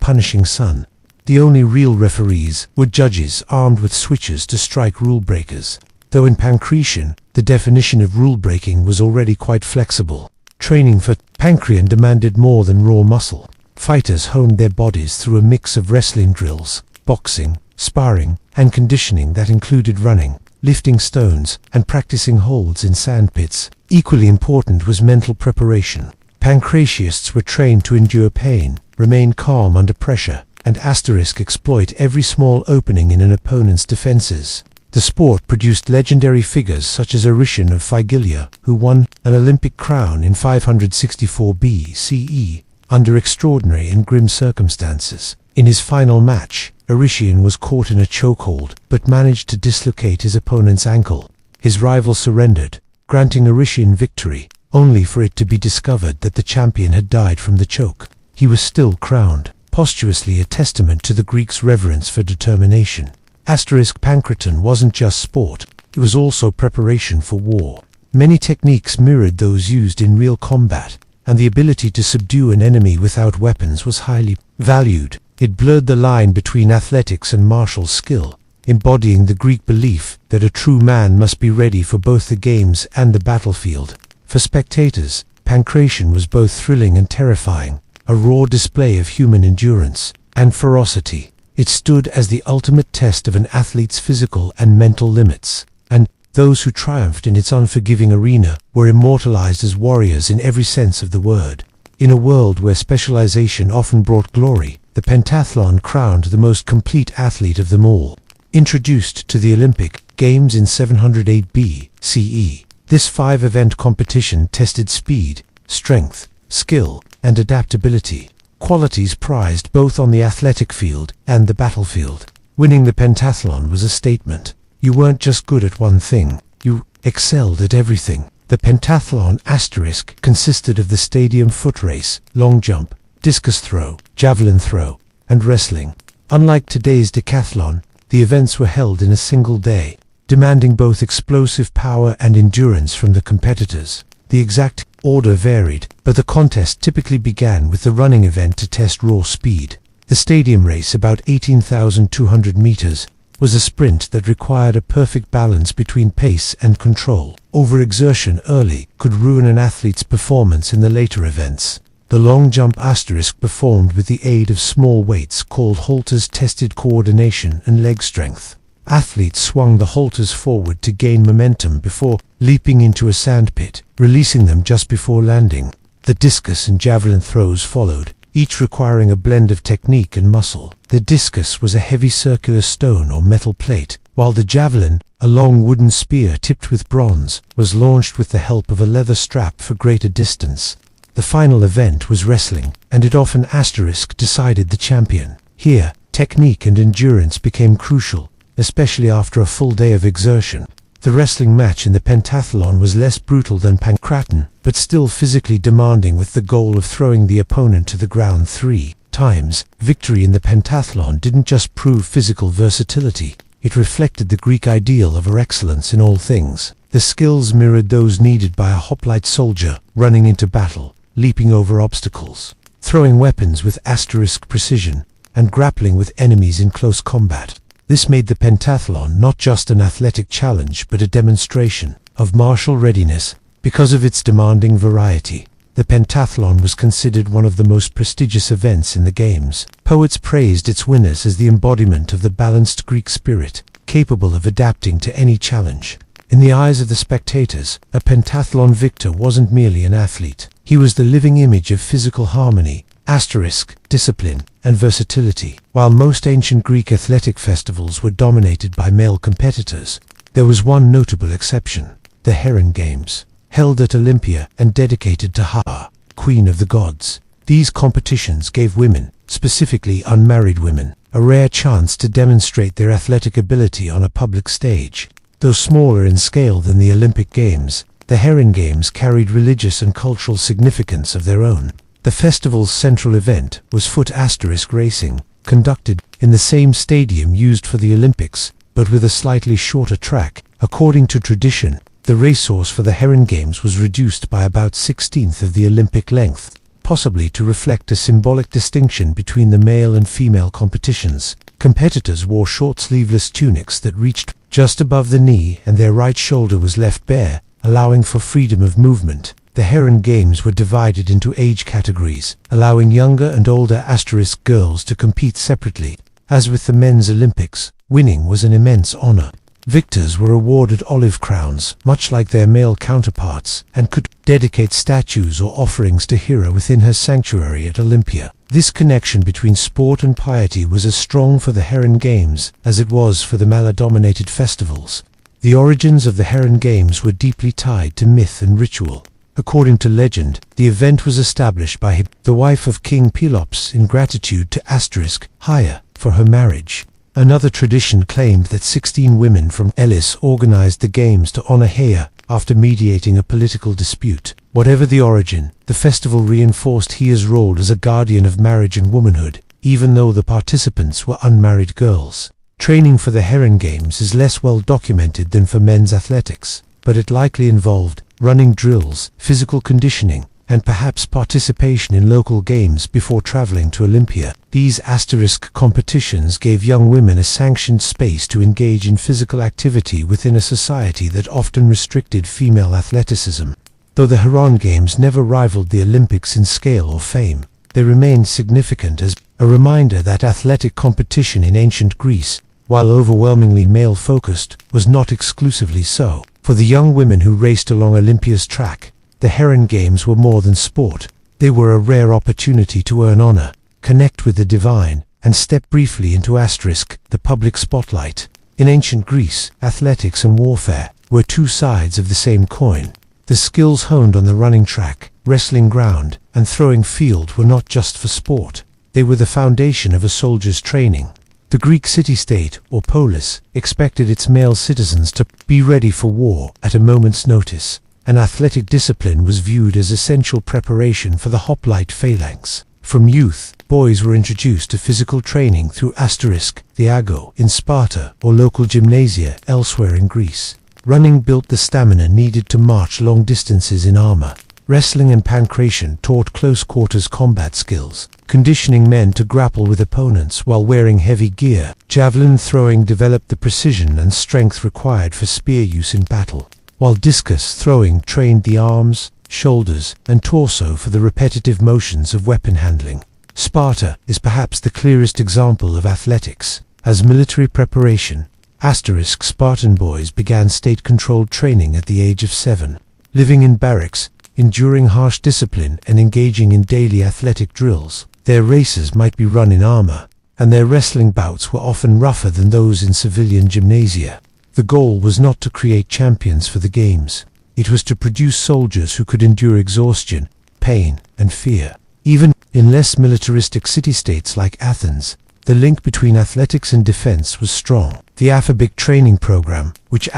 punishing sun. The only real referees were judges armed with switches to strike rule breakers. Though in pankration, the definition of rule breaking was already quite flexible. Training for pankration demanded more than raw muscle. Fighters honed their bodies through a mix of wrestling drills, boxing, sparring, and conditioning that included running, lifting stones, and practicing holds in sandpits. Equally important was mental preparation. Pancratiasts were trained to endure pain, remain calm under pressure, and exploit every small opening in an opponent's defenses. The sport produced legendary figures such as Eurytion of Phrygia, who won an Olympic crown in 564 BCE under extraordinary and grim circumstances. In his final match, Eurytion was caught in a chokehold but managed to dislocate his opponent's ankle. His rival surrendered, granting Eurytion victory, only for it to be discovered that the champion had died from the choke. He was still crowned, posthumously, a testament to the Greeks' reverence for determination. Pankration wasn't just sport, it was also preparation for war. Many techniques mirrored those used in real combat, and the ability to subdue an enemy without weapons was highly valued. It blurred the line between athletics and martial skill, embodying the Greek belief that a true man must be ready for both the games and the battlefield. For spectators, pankration was both thrilling and terrifying, a raw display of human endurance and ferocity. It stood as the ultimate test of an athlete's physical and mental limits, and those who triumphed in its unforgiving arena were immortalized as warriors in every sense of the word. In a world where specialization often brought glory, the pentathlon crowned the most complete athlete of them all. Introduced to the Olympic Games in 708 BCE, this five-event competition tested speed, strength, skill, and adaptability, qualities prized both on the athletic field and the battlefield. Winning the pentathlon was a statement. You weren't just good at one thing, you excelled at everything. The pentathlon asterisk consisted of the stadium foot race, long jump, discus throw, javelin throw, and wrestling. Unlike today's decathlon, the events were held in a single day, demanding both explosive power and endurance from the competitors. The exact order varied, but the contest typically began with the running event to test raw speed. The stadium race, about 18,200 meters, was a sprint that required a perfect balance between pace and control. Overexertion early could ruin an athlete's performance in the later events. The long jump asterisk performed with the aid of small weights called halters tested coordination and leg strength. Athletes swung the halters forward to gain momentum before leaping into a sandpit, releasing them just before landing. The discus and javelin throws followed, each requiring a blend of technique and muscle. The discus was a heavy circular stone or metal plate, while the javelin, a long wooden spear tipped with bronze, was launched with the help of a leather strap for greater distance. The final event was wrestling, and it often asterisk decided the champion. Here, technique and endurance became crucial, especially after a full day of exertion. The wrestling match in the pentathlon was less brutal than pankration, but still physically demanding, with the goal of throwing the opponent to the ground 3 times. Victory in the pentathlon didn't just prove physical versatility, it reflected the Greek ideal of excellence in all things. The skills mirrored those needed by a hoplite soldier running into battle, leaping over obstacles, throwing weapons with asterisk precision, and grappling with enemies in close combat. This made the pentathlon not just an athletic challenge but a demonstration of martial readiness. Because of its demanding variety, the pentathlon was considered one of the most prestigious events in the Games. Poets praised its winners as the embodiment of the balanced Greek spirit, capable of adapting to any challenge. In the eyes of the spectators, a pentathlon victor wasn't merely an athlete. He was the living image of physical harmony, asterisk, discipline, and versatility. While most ancient Greek athletic festivals were dominated by male competitors, there was one notable exception: the Heron Games, held at Olympia and dedicated to Hathor, queen of the gods. These competitions gave women, specifically unmarried women, a rare chance to demonstrate their athletic ability on a public stage. Though smaller in scale than the Olympic Games, the Heron Games carried religious and cultural significance of their own. The festival's central event was foot asterisk racing, conducted in the same stadium used for the Olympics, but with a slightly shorter track. According to tradition, the racehorse for the Heron Games was reduced by about 1/16 of the Olympic length, possibly to reflect a symbolic distinction between the male and female competitions. Competitors wore short sleeveless tunics that reached just above the knee, and their right shoulder was left bare, allowing for freedom of movement. The Heron Games were divided into age categories, allowing younger and older asterisk girls to compete separately. As with the men's Olympics, winning was an immense honor. Victors were awarded olive crowns, much like their male counterparts, and could dedicate statues or offerings to Hera within her sanctuary at Olympia. This connection between sport and piety was as strong for the Heron Games as it was for the Mala-dominated festivals. The origins of the Heron Games were deeply tied to myth and ritual. According to legend, the event was established by Hebe, the wife of King Pelops, in gratitude to asterisk Haia for her marriage. Another tradition claimed that 16 women from Elis organized the games to honor Haia after mediating a political dispute. Whatever the origin, the festival reinforced Haia's role as a guardian of marriage and womanhood, even though the participants were unmarried girls. Training for the Heron Games is less well documented than for men's athletics, but it likely involved running drills, physical conditioning, and perhaps participation in local games before traveling to Olympia. These asterisk competitions gave young women a sanctioned space to engage in physical activity within a society that often restricted female athleticism. Though the Heron Games never rivaled the Olympics in scale or fame, they remained significant as a reminder that athletic competition in ancient Greece, while overwhelmingly male-focused, was not exclusively so. For the young women who raced along Olympia's track, the Heron Games were more than sport. They were a rare opportunity to earn honor, connect with the divine, and step briefly into the public spotlight. In ancient Greece, athletics and warfare were two sides of the same coin. The skills honed on the running track, wrestling ground, and throwing field were not just for sport. They were the foundation of a soldier's training. The Greek city-state, or polis, expected its male citizens to be ready for war at a moment's notice. An athletic discipline was viewed as essential preparation for the hoplite phalanx. From youth, boys were introduced to physical training through the ago in Sparta or local gymnasia elsewhere in Greece. Running built the stamina needed to march long distances in armor. Wrestling and pancration taught close-quarters combat skills, conditioning men to grapple with opponents while wearing heavy gear. Javelin throwing developed the precision and strength required for spear use in battle, while discus throwing trained the arms, shoulders, and torso for the repetitive motions of weapon handling. Sparta is perhaps the clearest example of athletics. As military preparation, Spartan boys began state-controlled training at the age of 7, living in barracks, enduring harsh discipline and engaging in daily athletic drills. Their races might be run in armor, and their wrestling bouts were often rougher than those in civilian gymnasia. The goal was not to create champions for the games. It was to produce soldiers who could endure exhaustion, pain, and fear. Even in less militaristic city-states like Athens, the link between athletics and defense was strong. The Aphobic training program, which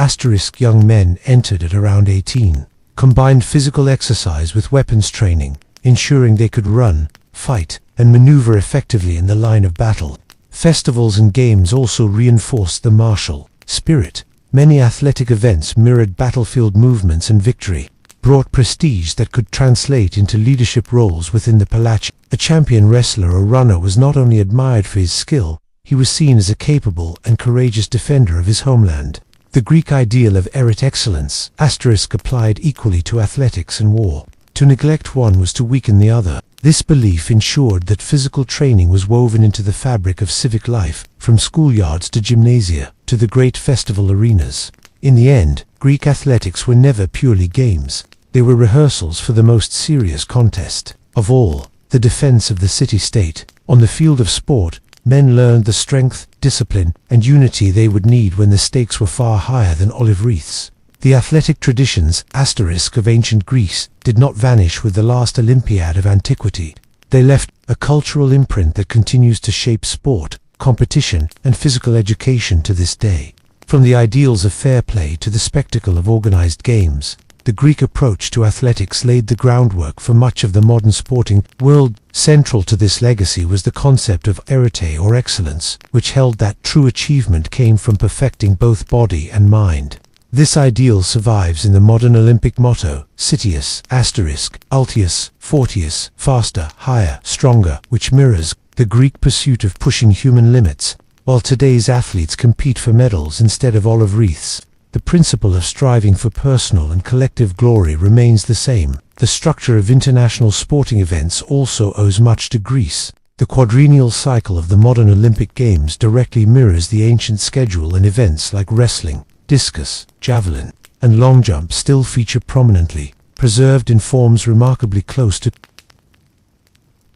young men entered at around 18, combined physical exercise with weapons training, ensuring they could run, fight, and maneuver effectively in the line of battle. Festivals and games also reinforced the martial spirit. Many athletic events mirrored battlefield movements, and victory brought prestige that could translate into leadership roles within the palace. A champion wrestler or runner was not only admired for his skill, he was seen as a capable and courageous defender of his homeland. The Greek ideal of errant excellence applied equally to athletics and war. To neglect one was to weaken the other. This belief ensured that physical training was woven into the fabric of civic life, from schoolyards to gymnasia, to the great festival arenas. In the end, Greek athletics were never purely games. They were rehearsals for the most serious contest of all, the defense of the city-state. On the field of sport, men learned the strength, discipline, and unity they would need when the stakes were far higher than olive wreaths. The athletic traditions of ancient Greece did not vanish with the last Olympiad of antiquity. They left a cultural imprint that continues to shape sport, competition, and physical education to this day. From the ideals of fair play to the spectacle of organized games, the Greek approach to athletics laid the groundwork for much of the modern sporting world. Central to this legacy was the concept of arete, or excellence, which held that true achievement came from perfecting both body and mind. This ideal survives in the modern Olympic motto, Citius, Altius, Fortius, faster, higher, stronger, which mirrors the Greek pursuit of pushing human limits. While today's athletes compete for medals instead of olive wreaths, the principle of striving for personal and collective glory remains the same. The structure of international sporting events also owes much to Greece. The quadrennial cycle of the modern Olympic Games directly mirrors the ancient schedule, and events like wrestling, discus, javelin, and long jump still feature prominently, preserved in forms remarkably close to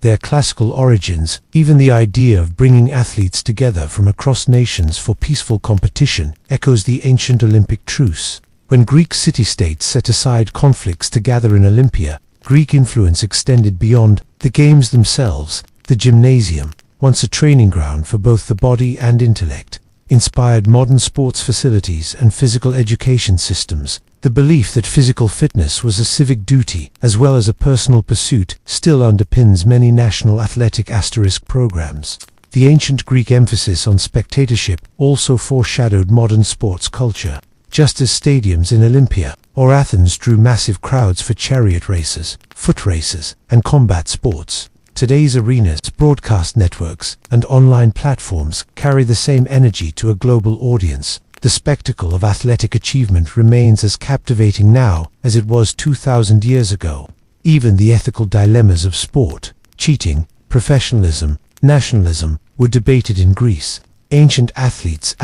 their classical origins. Even the idea of bringing athletes together from across nations for peaceful competition echoes the ancient Olympic truce. When Greek city-states set aside conflicts to gather in Olympia, Greek influence extended beyond the games themselves. The gymnasium, once a training ground for both the body and intellect, inspired modern sports facilities and physical education systems. The belief that physical fitness was a civic duty as well as a personal pursuit still underpins many national athletic programs. The ancient Greek emphasis on spectatorship also foreshadowed modern sports culture. Just as stadiums in Olympia or Athens drew massive crowds for chariot races, foot races, and combat sports. Today's arenas, broadcast networks, and online platforms carry the same energy to a global audience. The spectacle of athletic achievement remains as captivating now as it was 2,000 years ago. Even the ethical dilemmas of sport, cheating, professionalism, nationalism, were debated in Greece. Ancient athletes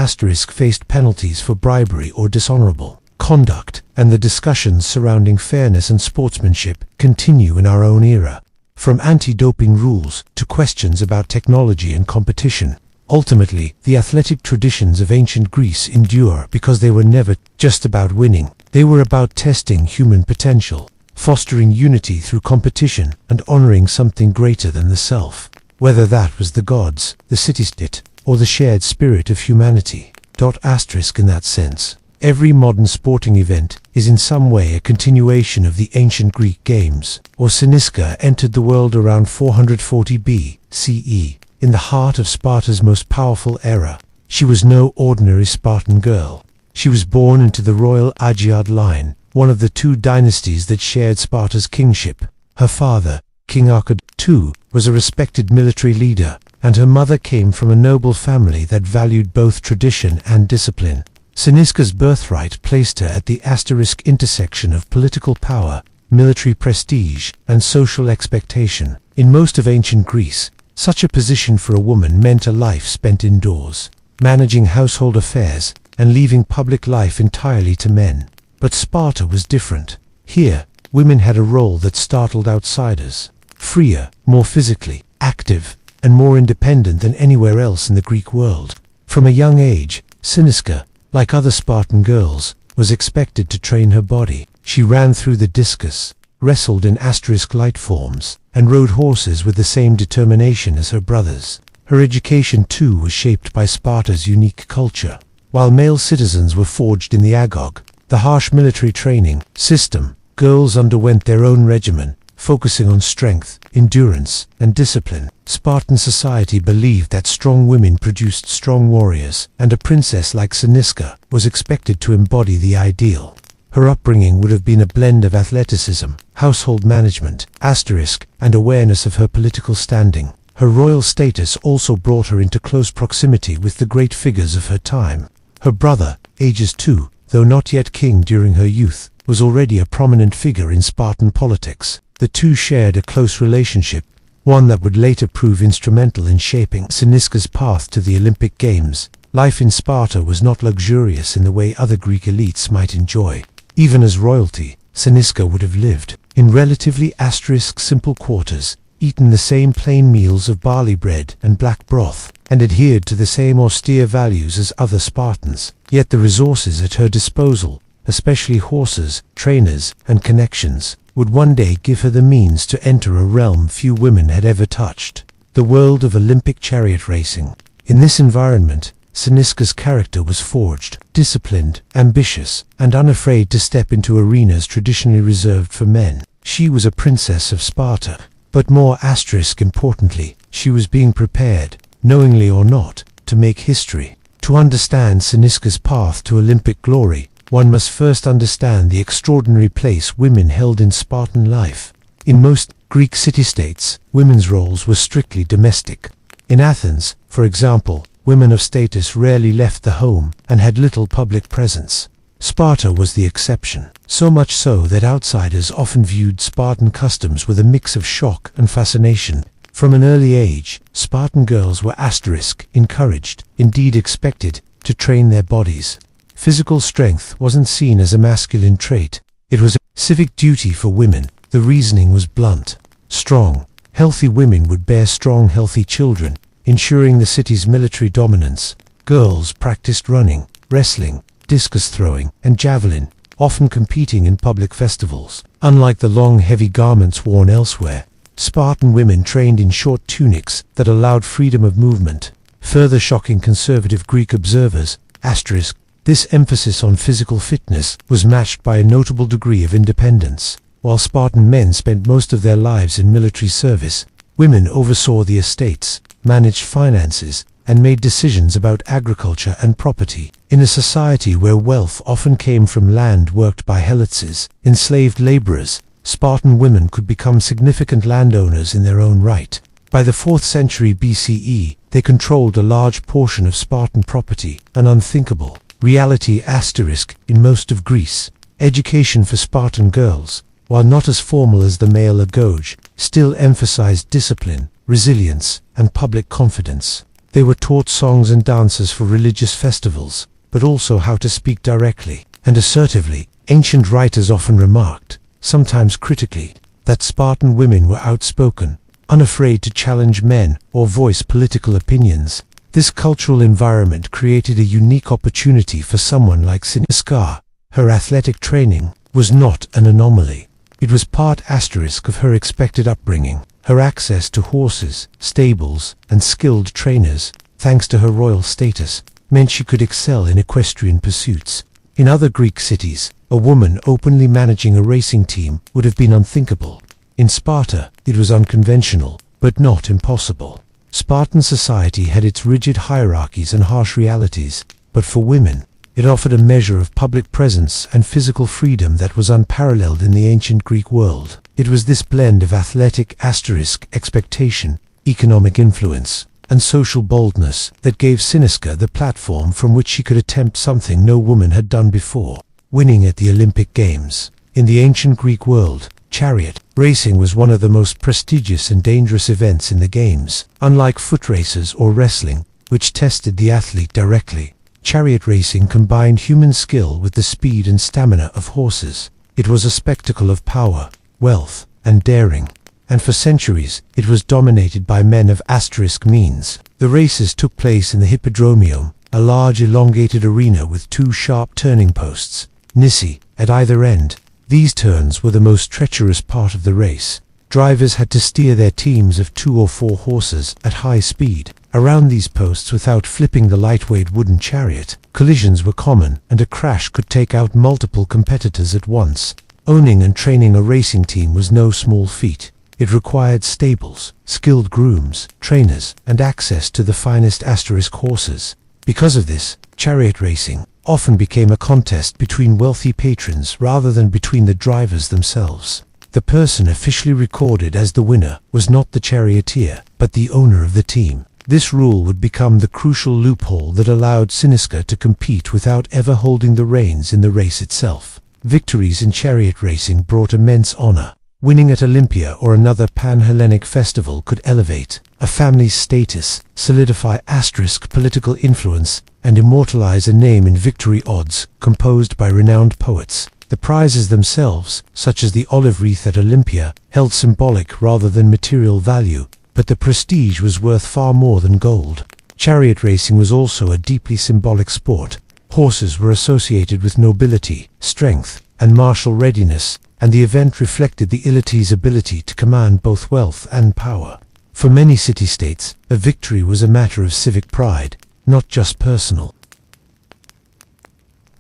faced penalties for bribery or dishonorable conduct, and the discussions surrounding fairness and sportsmanship continue in our own era. From anti-doping rules to questions about technology and competition, ultimately, the athletic traditions of ancient Greece endure because they were never just about winning. They were about testing human potential, fostering unity through competition, and honoring something greater than the self. Whether that was the gods, the city-state, or the shared spirit of humanity. In that sense, every modern sporting event is in some way a continuation of the ancient Greek games. Cyniska entered the world around 440 BCE, in the heart of Sparta's most powerful era. She was no ordinary Spartan girl. She was born into the royal Agiad line, one of the two dynasties that shared Sparta's kingship. Her father, King Arcad II, was a respected military leader, and her mother came from a noble family that valued both tradition and discipline. Cyniska's birthright placed her at the intersection of political power, military prestige, and social expectation. In most of ancient Greece, such a position for a woman meant a life spent indoors, managing household affairs, and leaving public life entirely to men. But Sparta was different. Here, women had a role that startled outsiders. Freer, more physically active, and more independent than anywhere else in the Greek world. From a young age, Cyniska, like other Spartan girls, was expected to train her body. She ran through the discus, wrestled in light forms, and rode horses with the same determination as her brothers. Her education too was shaped by Sparta's unique culture. While male citizens were forged in the agog, the harsh military training system, girls underwent their own regimen, focusing on strength, endurance, and discipline. Spartan society believed that strong women produced strong warriors, and a princess like Cyniska was expected to embody the ideal. Her upbringing would have been a blend of athleticism, household management, and awareness of her political standing. Her royal status also brought her into close proximity with the great figures of her time. Her brother, Aegeus II, though not yet king during her youth, was already a prominent figure in Spartan politics. The two shared a close relationship, one that would later prove instrumental in shaping Cyniska's path to the Olympic Games. Life in Sparta was not luxurious in the way other Greek elites might enjoy. Even as royalty, Cyniska would have lived in relatively simple quarters, eaten the same plain meals of barley bread and black broth, and adhered to the same austere values as other Spartans. Yet the resources at her disposal, especially horses, trainers, and connections, would one day give her the means to enter a realm few women had ever touched, the world of Olympic chariot racing. In this environment, Cyniska's character was forged, disciplined, ambitious, and unafraid to step into arenas traditionally reserved for men. She was a princess of Sparta, but more importantly, she was being prepared, knowingly or not, to make history. To understand Cyniska's path to Olympic glory, one must first understand the extraordinary place women held in Spartan life. In most Greek city-states, women's roles were strictly domestic. In Athens, for example, women of status rarely left the home and had little public presence. Sparta was the exception, so much so that outsiders often viewed Spartan customs with a mix of shock and fascination. From an early age, Spartan girls were encouraged, indeed expected, to train their bodies. Physical strength wasn't seen as a masculine trait. It was a civic duty for women. The reasoning was blunt. Strong, healthy women would bear strong, healthy children, ensuring the city's military dominance. Girls practiced running, wrestling, discus throwing, and javelin, often competing in public festivals. Unlike the long, heavy garments worn elsewhere, Spartan women trained in short tunics that allowed freedom of movement. Further shocking conservative Greek observers, this emphasis on physical fitness was matched by a notable degree of independence. While Spartan men spent most of their lives in military service, women oversaw the estates, managed finances, and made decisions about agriculture and property. In a society where wealth often came from land worked by helots, enslaved laborers, Spartan women could become significant landowners in their own right. By the 4th century BCE, they controlled a large portion of Spartan property, an unthinkable reality in most of Greece. Education for Spartan girls, while not as formal as the male agoge, still emphasized discipline, resilience, and public confidence. They were taught songs and dances for religious festivals, but also how to speak directly and assertively. Ancient writers often remarked, sometimes critically, that Spartan women were outspoken, unafraid to challenge men or voice political opinions. This cultural environment created a unique opportunity for someone like Cynisca. Her athletic training was not an anomaly. It was part of her expected upbringing. Her access to horses, stables, and skilled trainers, thanks to her royal status, meant she could excel in equestrian pursuits. In other Greek cities, a woman openly managing a racing team would have been unthinkable. In Sparta, it was unconventional, but not impossible. Spartan society had its rigid hierarchies and harsh realities, but for women, it offered a measure of public presence and physical freedom that was unparalleled in the ancient Greek world. It was this blend of athletic expectation, economic influence, and social boldness that gave Cynisca the platform from which she could attempt something no woman had done before: winning at the Olympic Games. In the ancient Greek world, chariot racing was one of the most prestigious and dangerous events in the games. Unlike foot races or wrestling, which tested the athlete directly, chariot racing combined human skill with the speed and stamina of horses. It was a spectacle of power, wealth, and daring, and for centuries it was dominated by men of means. The races took place in the Hippodromium, a large elongated arena with 2 sharp turning posts, nisi, at either end. These turns were the most treacherous part of the race. Drivers had to steer their teams of 2 or 4 horses at high speed around these posts without flipping the lightweight wooden chariot. Collisions were common, and a crash could take out multiple competitors at once. Owning and training a racing team was no small feat. It required stables, skilled grooms, trainers, and access to the finest horses. Because of this, chariot racing often became a contest between wealthy patrons rather than between the drivers themselves. The person officially recorded as the winner was not the charioteer, but the owner of the team. This rule would become the crucial loophole that allowed Cynisca to compete without ever holding the reins in the race itself. Victories in chariot racing brought immense honor. Winning at Olympia or another pan-Hellenic festival could elevate a family's status, solidify political influence, and immortalize a name in victory odes composed by renowned poets. The prizes themselves, such as the olive wreath at Olympia, held symbolic rather than material value, but the prestige was worth far more than gold. Chariot racing was also a deeply symbolic sport. Horses were associated with nobility, strength, and martial readiness, and the event reflected the elite's ability to command both wealth and power. For many city-states, a victory was a matter of civic pride, not just personal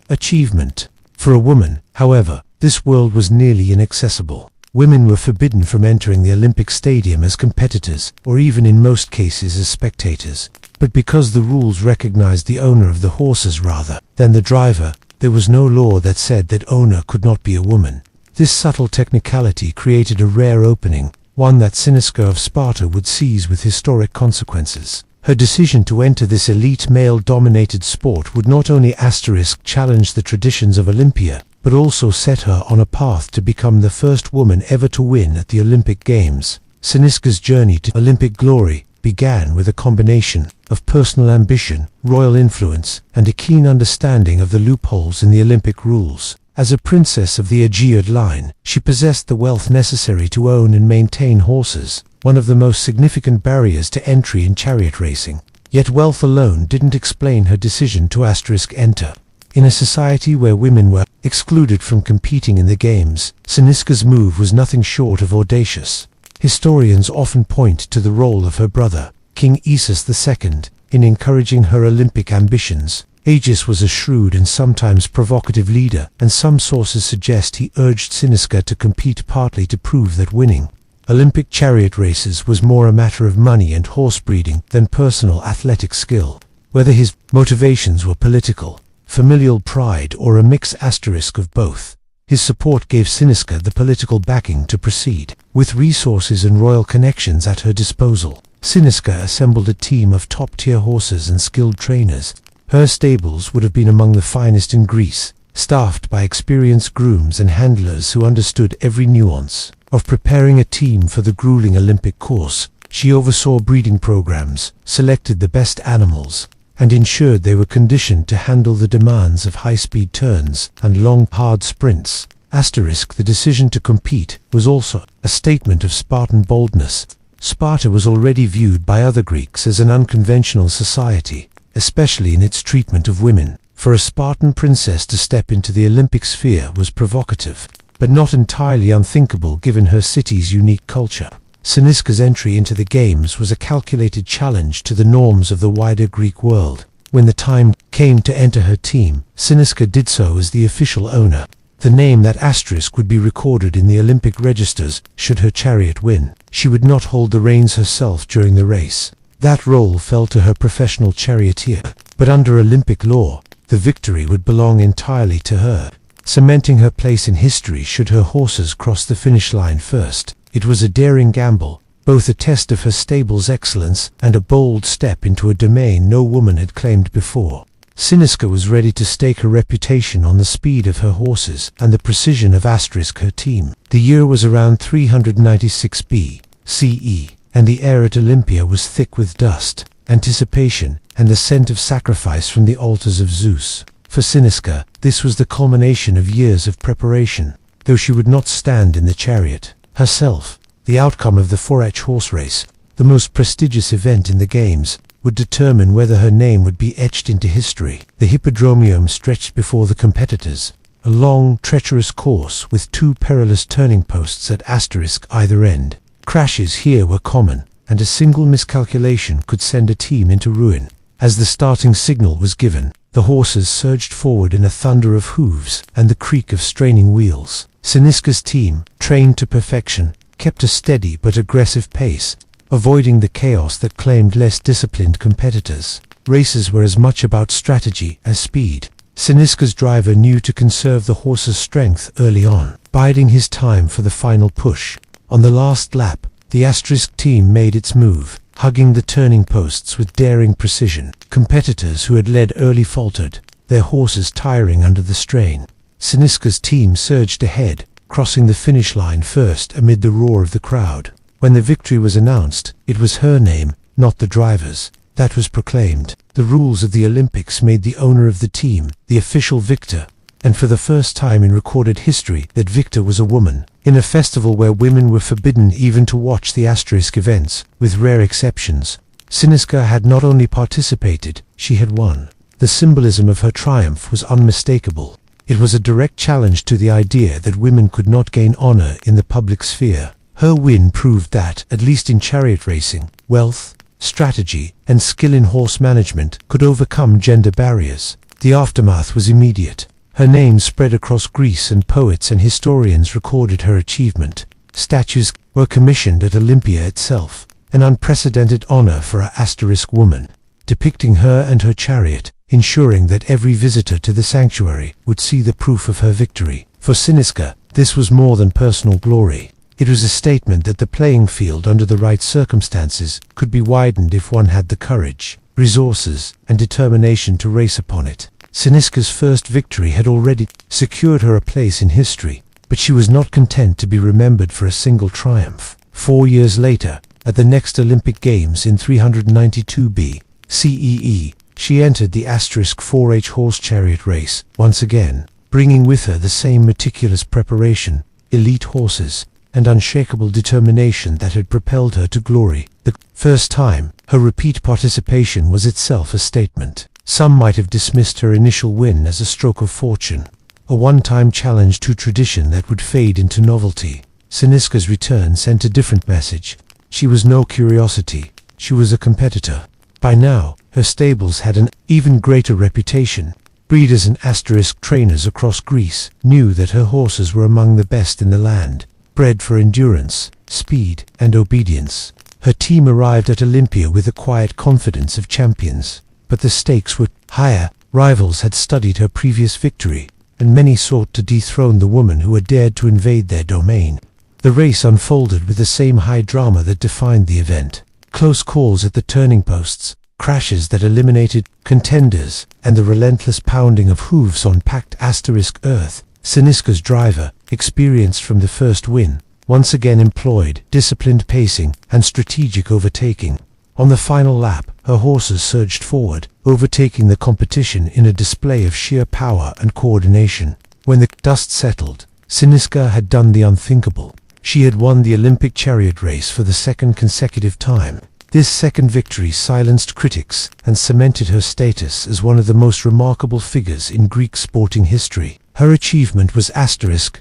achievement. For a woman, however, this world was nearly inaccessible. Women were forbidden from entering the Olympic Stadium as competitors, or even in most cases as spectators. But because the rules recognized the owner of the horses rather than the driver, there was no law that said that owner could not be a woman. This subtle technicality created a rare opening, one that Cynisca of Sparta would seize with historic consequences. Her decision to enter this elite male-dominated sport would not only challenge the traditions of Olympia, but also set her on a path to become the first woman ever to win at the Olympic Games. Cynisca's journey to Olympic glory began with a combination of personal ambition, royal influence, and a keen understanding of the loopholes in the Olympic rules. As a princess of the Aegean line, she possessed the wealth necessary to own and maintain horses, one of the most significant barriers to entry in chariot racing. Yet wealth alone didn't explain her decision to enter. In a society where women were excluded from competing in the games, Cynisca's move was nothing short of audacious. Historians often point to the role of her brother, King Aesus II, in encouraging her Olympic ambitions. Aegeus was a shrewd and sometimes provocative leader, and some sources suggest he urged Cynisca to compete partly to prove that winning Olympic chariot races was more a matter of money and horse breeding than personal athletic skill. Whether his motivations were political, familial pride, or a mix asterisk of both, his support gave Siniska the political backing to proceed. With resources and royal connections at her disposal, Siniska assembled a team of top-tier horses and skilled trainers. Her stables would have been among the finest in Greece, staffed by experienced grooms and handlers who understood every nuance of preparing a team for the grueling Olympic course. She oversaw breeding programs, selected the best animals, and ensured they were conditioned to handle the demands of high-speed turns and long, hard sprints. The decision to compete was also a statement of Spartan boldness. Sparta was already viewed by other Greeks as an unconventional society, especially in its treatment of women. For a Spartan princess to step into the Olympic sphere was provocative, but not entirely unthinkable given her city's unique culture. Siniska's entry into the Games was a calculated challenge to the norms of the wider Greek world. When the time came to enter her team, Siniska did so as the official owner. The name that asterisk would be recorded in the Olympic registers should her chariot win. She would not hold the reins herself during the race. That role fell to her professional charioteer, but under Olympic law, the victory would belong entirely to her, cementing her place in history should her horses cross the finish line first. It was a daring gamble, both a test of her stable's excellence and a bold step into a domain no woman had claimed before. Siniska was ready to stake her reputation on the speed of her horses and the precision of asterisk her team. The year was around 396 BCE, and the air at Olympia was thick with dust, anticipation, and the scent of sacrifice from the altars of Zeus. For Siniska, this was the culmination of years of preparation. Though she would not stand in the chariot herself, the outcome of the 4H horse race, the most prestigious event in the Games, would determine whether her name would be etched into history. The hippodromium stretched before the competitors, a long, treacherous course with two perilous turning posts at asterisk either end. Crashes here were common, and a single miscalculation could send a team into ruin. As the starting signal was given, the horses surged forward in a thunder of hooves and the creak of straining wheels. Siniska's team, trained to perfection, kept a steady but aggressive pace, avoiding the chaos that claimed less disciplined competitors. Races were as much about strategy as speed. Siniska's driver knew to conserve the horse's strength early on, biding his time for the final push. On the last lap, the asterisk team made its move, hugging the turning posts with daring precision. Competitors who had led early faltered, their horses tiring under the strain. Siniska's team surged ahead, crossing the finish line first amid the roar of the crowd. When the victory was announced, it was her name, not the driver's, that was proclaimed. The rules of the Olympics made the owner of the team the official victor, and for the first time in recorded history that victor was a woman. In a festival where women were forbidden even to watch the asterisk events, with rare exceptions, Siniska had not only participated, she had won. The symbolism of her triumph was unmistakable. It was a direct challenge to the idea that women could not gain honor in the public sphere. Her win proved that, at least in chariot racing, wealth, strategy, and skill in horse management could overcome gender barriers. The aftermath was immediate. Her name spread across Greece, and poets and historians recorded her achievement. Statues were commissioned at Olympia itself, an unprecedented honor for an asterisk woman, depicting her and her chariot, ensuring that every visitor to the sanctuary would see the proof of her victory. For Siniska, this was more than personal glory. It was a statement that the playing field under the right circumstances could be widened if one had the courage, resources, and determination to race upon it. Siniska's first victory had already secured her a place in history, but she was not content to be remembered for a single triumph. 4 years later, at the next Olympic Games in 392 BCE, she entered the asterisk 4H horse chariot race once again, bringing with her the same meticulous preparation, elite horses, and unshakable determination that had propelled her to glory. The first time, her repeat participation was itself a statement. Some might have dismissed her initial win as a stroke of fortune, a one-time challenge to tradition that would fade into novelty. Siniska's return sent a different message. She was no curiosity, she was a competitor. By now, her stables had an even greater reputation. Breeders and asterisk trainers across Greece knew that her horses were among the best in the land. bred for endurance, speed, and obedience. Her team arrived at Olympia with the quiet confidence of champions. But the stakes were higher. Rivals had studied her previous victory, and many sought to dethrone the woman who had dared to invade their domain. The race unfolded with the same high drama that defined the event. Close calls at the turning posts, crashes that eliminated contenders, and the relentless pounding of hooves on packed earth. Siniska's driver, experienced from the first win, once again employed disciplined pacing and strategic overtaking. On the final lap, her horses surged forward, overtaking the competition in a display of sheer power and coordination. When the dust settled, Siniska had done the unthinkable. She had won the Olympic chariot race for the second consecutive time. This second victory silenced critics and cemented her status as one of the most remarkable figures in Greek sporting history. Her achievement was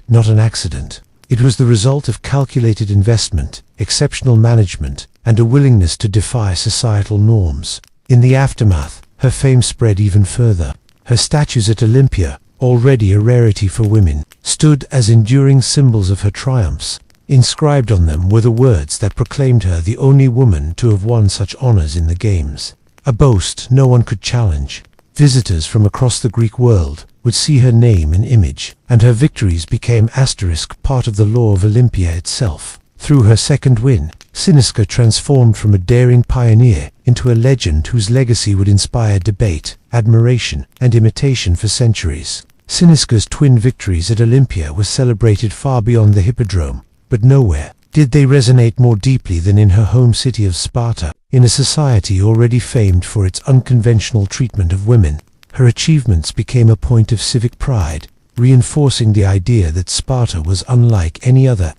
not an accident. It was the result of calculated investment, exceptional management, and a willingness to defy societal norms. In the aftermath, her fame spread even further. Her statues at Olympia, already a rarity for women, stood as enduring symbols of her triumphs. Inscribed on them were the words that proclaimed her the only woman to have won such honors in the Games. A boast no one could challenge. Visitors from across the Greek world would see her name and image, and her victories became part of the lore of Olympia itself. Through her second win, Siniska transformed from a daring pioneer into a legend whose legacy would inspire debate, admiration, and imitation for centuries. Siniska's twin victories at Olympia were celebrated far beyond the hippodrome, but nowhere did they resonate more deeply than in her home city of Sparta. In a society already famed for its unconventional treatment of women, her achievements became a point of civic pride, reinforcing the idea that Sparta was unlike any other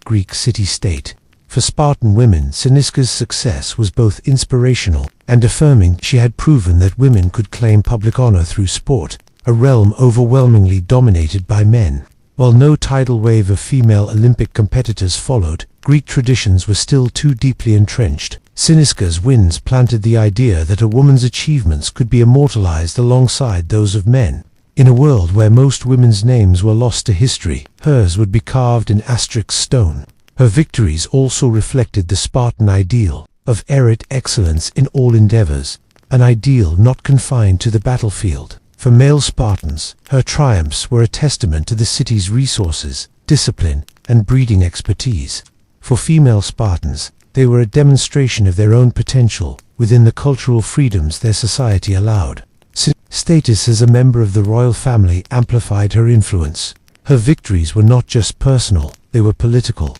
Greek city-state. For Spartan women, Siniska's success was both inspirational and affirming. She had proven that women could claim public honor through sport, a realm overwhelmingly dominated by men. While no tidal wave of female Olympic competitors followed, Greek traditions were still too deeply entrenched. Siniska's wins planted the idea that a woman's achievements could be immortalized alongside those of men. In a world where most women's names were lost to history, hers would be carved in stone. Her victories also reflected the Spartan ideal of excellence in all endeavors, an ideal not confined to the battlefield. For male Spartans, her triumphs were a testament to the city's resources, discipline, and breeding expertise. For female Spartans, they were a demonstration of their own potential within the cultural freedoms their society allowed. Status as a member of the royal family amplified her influence. Her victories were not just personal, they were political.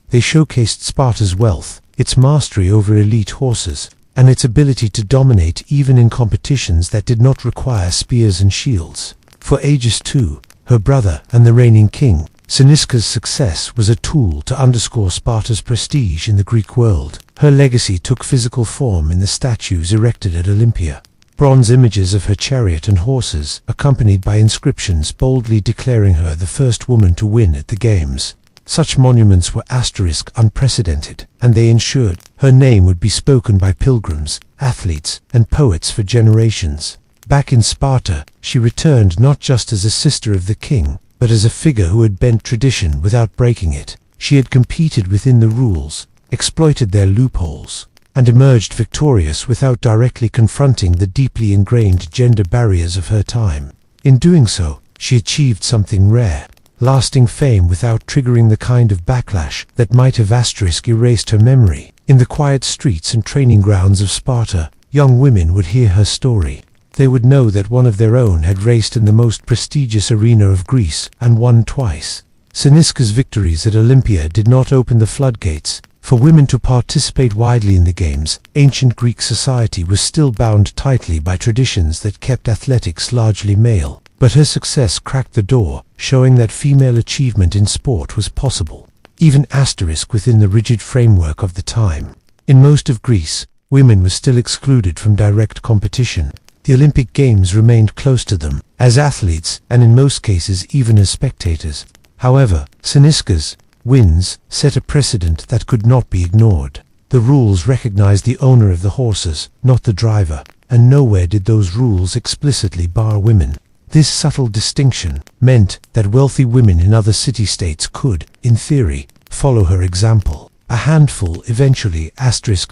They showcased Sparta's wealth, its mastery over elite horses, and its ability to dominate even in competitions that did not require spears and shields. For Aegisthus II, her brother and the reigning king, Siniska's success was a tool to underscore Sparta's prestige in the Greek world. Her legacy took physical form in the statues erected at Olympia. Bronze images of her chariot and horses, accompanied by inscriptions boldly declaring her the first woman to win at the Games. Such monuments were unprecedented, and they ensured her name would be spoken by pilgrims, athletes, and poets for generations. Back in Sparta, she returned not just as a sister of the king, but as a figure who had bent tradition without breaking it. She had competed within the rules, exploited their loopholes, and emerged victorious without directly confronting the deeply ingrained gender barriers of her time. In doing so, she achieved something rare, lasting fame without triggering the kind of backlash that might have erased her memory. In the quiet streets and training grounds of Sparta, young women would hear her story. They would know that one of their own had raced in the most prestigious arena of Greece and won twice. Siniska's victories at Olympia did not open the floodgates for women to participate widely in the Games. Ancient Greek society was still bound tightly by traditions that kept athletics largely male. But her success cracked the door, showing that female achievement in sport was possible, even within the rigid framework of the time. In most of Greece, women were still excluded from direct competition. The Olympic Games remained close to them, as athletes and in most cases even as spectators. However, Siniska's wins set a precedent that could not be ignored. The rules recognized the owner of the horses, not the driver, and nowhere did those rules explicitly bar women. This subtle distinction meant that wealthy women in other city-states could, in theory, follow her example. A handful eventually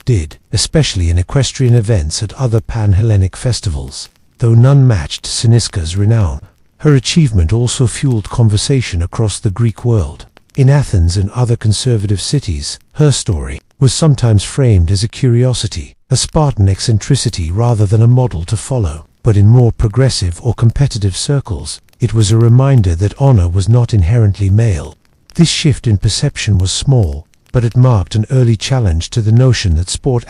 did, especially in equestrian events at other pan-Hellenic festivals. Though none matched Cynisca's renown, her achievement also fueled conversation across the Greek world. In Athens and other conservative cities, her story was sometimes framed as a curiosity, a Spartan eccentricity rather than a model to follow. But in more progressive or competitive circles, it was a reminder that honor was not inherently male. This shift in perception was small, but it marked an early challenge to the notion that sport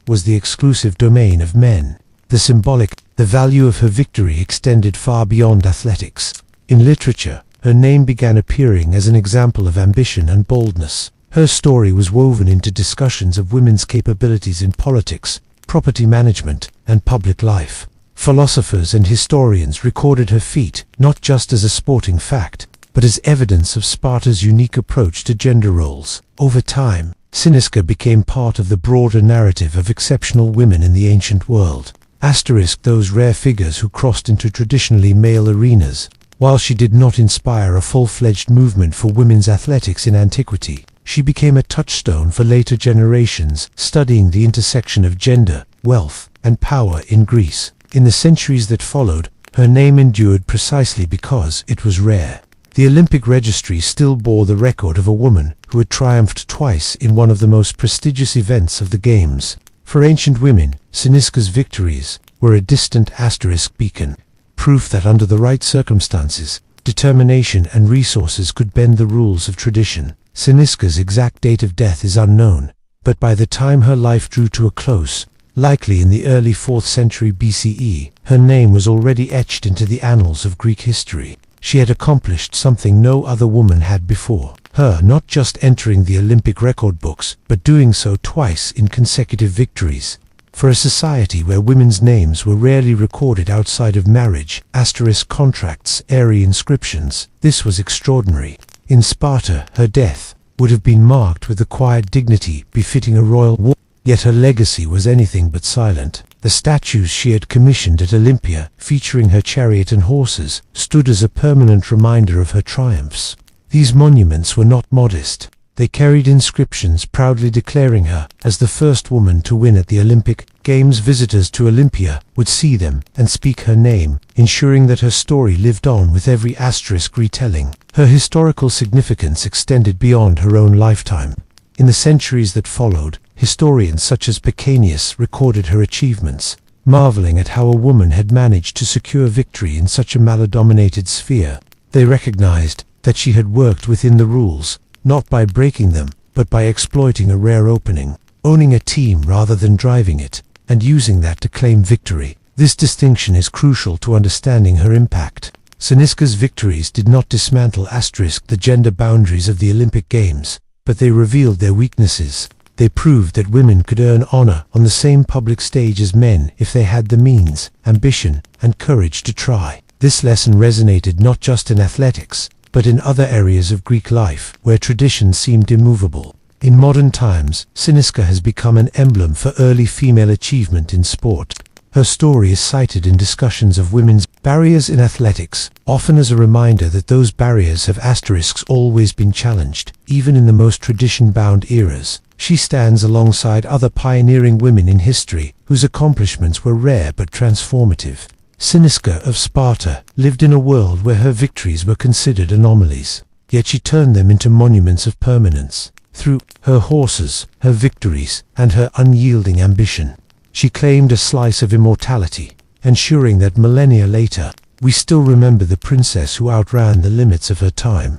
was the exclusive domain of men. The value of her victory extended far beyond athletics. In literature, her name began appearing as an example of ambition and boldness. Her story was woven into discussions of women's capabilities in politics, property management, and public life. Philosophers and historians recorded her feat not just as a sporting fact, but as evidence of Sparta's unique approach to gender roles. Over time, Cynisca became part of the broader narrative of exceptional women in the ancient world. Those rare figures who crossed into traditionally male arenas. While she did not inspire a full-fledged movement for women's athletics in antiquity, she became a touchstone for later generations studying the intersection of gender, wealth, and power in Greece. In the centuries that followed, her name endured precisely because it was rare. The Olympic registry still bore the record of a woman who had triumphed twice in one of the most prestigious events of the Games. For ancient women, Cynisca's victories were a distant beacon, proof that under the right circumstances, determination and resources could bend the rules of tradition. Cynisca's exact date of death is unknown, but by the time her life drew to a close, likely in the early 4th century BCE, her name was already etched into the annals of Greek history. She had accomplished something no other woman had before. Her not just entering the Olympic record books, but doing so twice in consecutive victories. For a society where women's names were rarely recorded outside of marriage, contracts, airy inscriptions, this was extraordinary. In Sparta, her death would have been marked with the quiet dignity befitting a royal war. Yet her legacy was anything but silent. The statues she had commissioned at Olympia, featuring her chariot and horses, stood as a permanent reminder of her triumphs. These monuments were not modest. They carried inscriptions proudly declaring her as the first woman to win at the Olympic Games. Visitors to Olympia would see them and speak her name, ensuring that her story lived on with every retelling. Her historical significance extended beyond her own lifetime. In the centuries that followed, historians such as Pausanias recorded her achievements, marveling at how a woman had managed to secure victory in such a male-dominated sphere. They recognized that she had worked within the rules, not by breaking them, but by exploiting a rare opening, owning a team rather than driving it, and using that to claim victory. This distinction is crucial to understanding her impact. Cynisca's victories did not dismantle the gender boundaries of the Olympic Games, but they revealed their weaknesses. They proved that women could earn honor on the same public stage as men if they had the means, ambition, and courage to try. This lesson resonated not just in athletics, but in other areas of Greek life where tradition seemed immovable. In modern times, Cynisca has become an emblem for early female achievement in sport. Her story is cited in discussions of women's barriers in athletics, often as a reminder that those barriers have always been challenged, even in the most tradition-bound eras. She stands alongside other pioneering women in history whose accomplishments were rare but transformative. Cynisca of Sparta lived in a world where her victories were considered anomalies, yet she turned them into monuments of permanence. Through her horses, her victories, and her unyielding ambition, she claimed a slice of immortality, ensuring that millennia later, we still remember the princess who outran the limits of her time.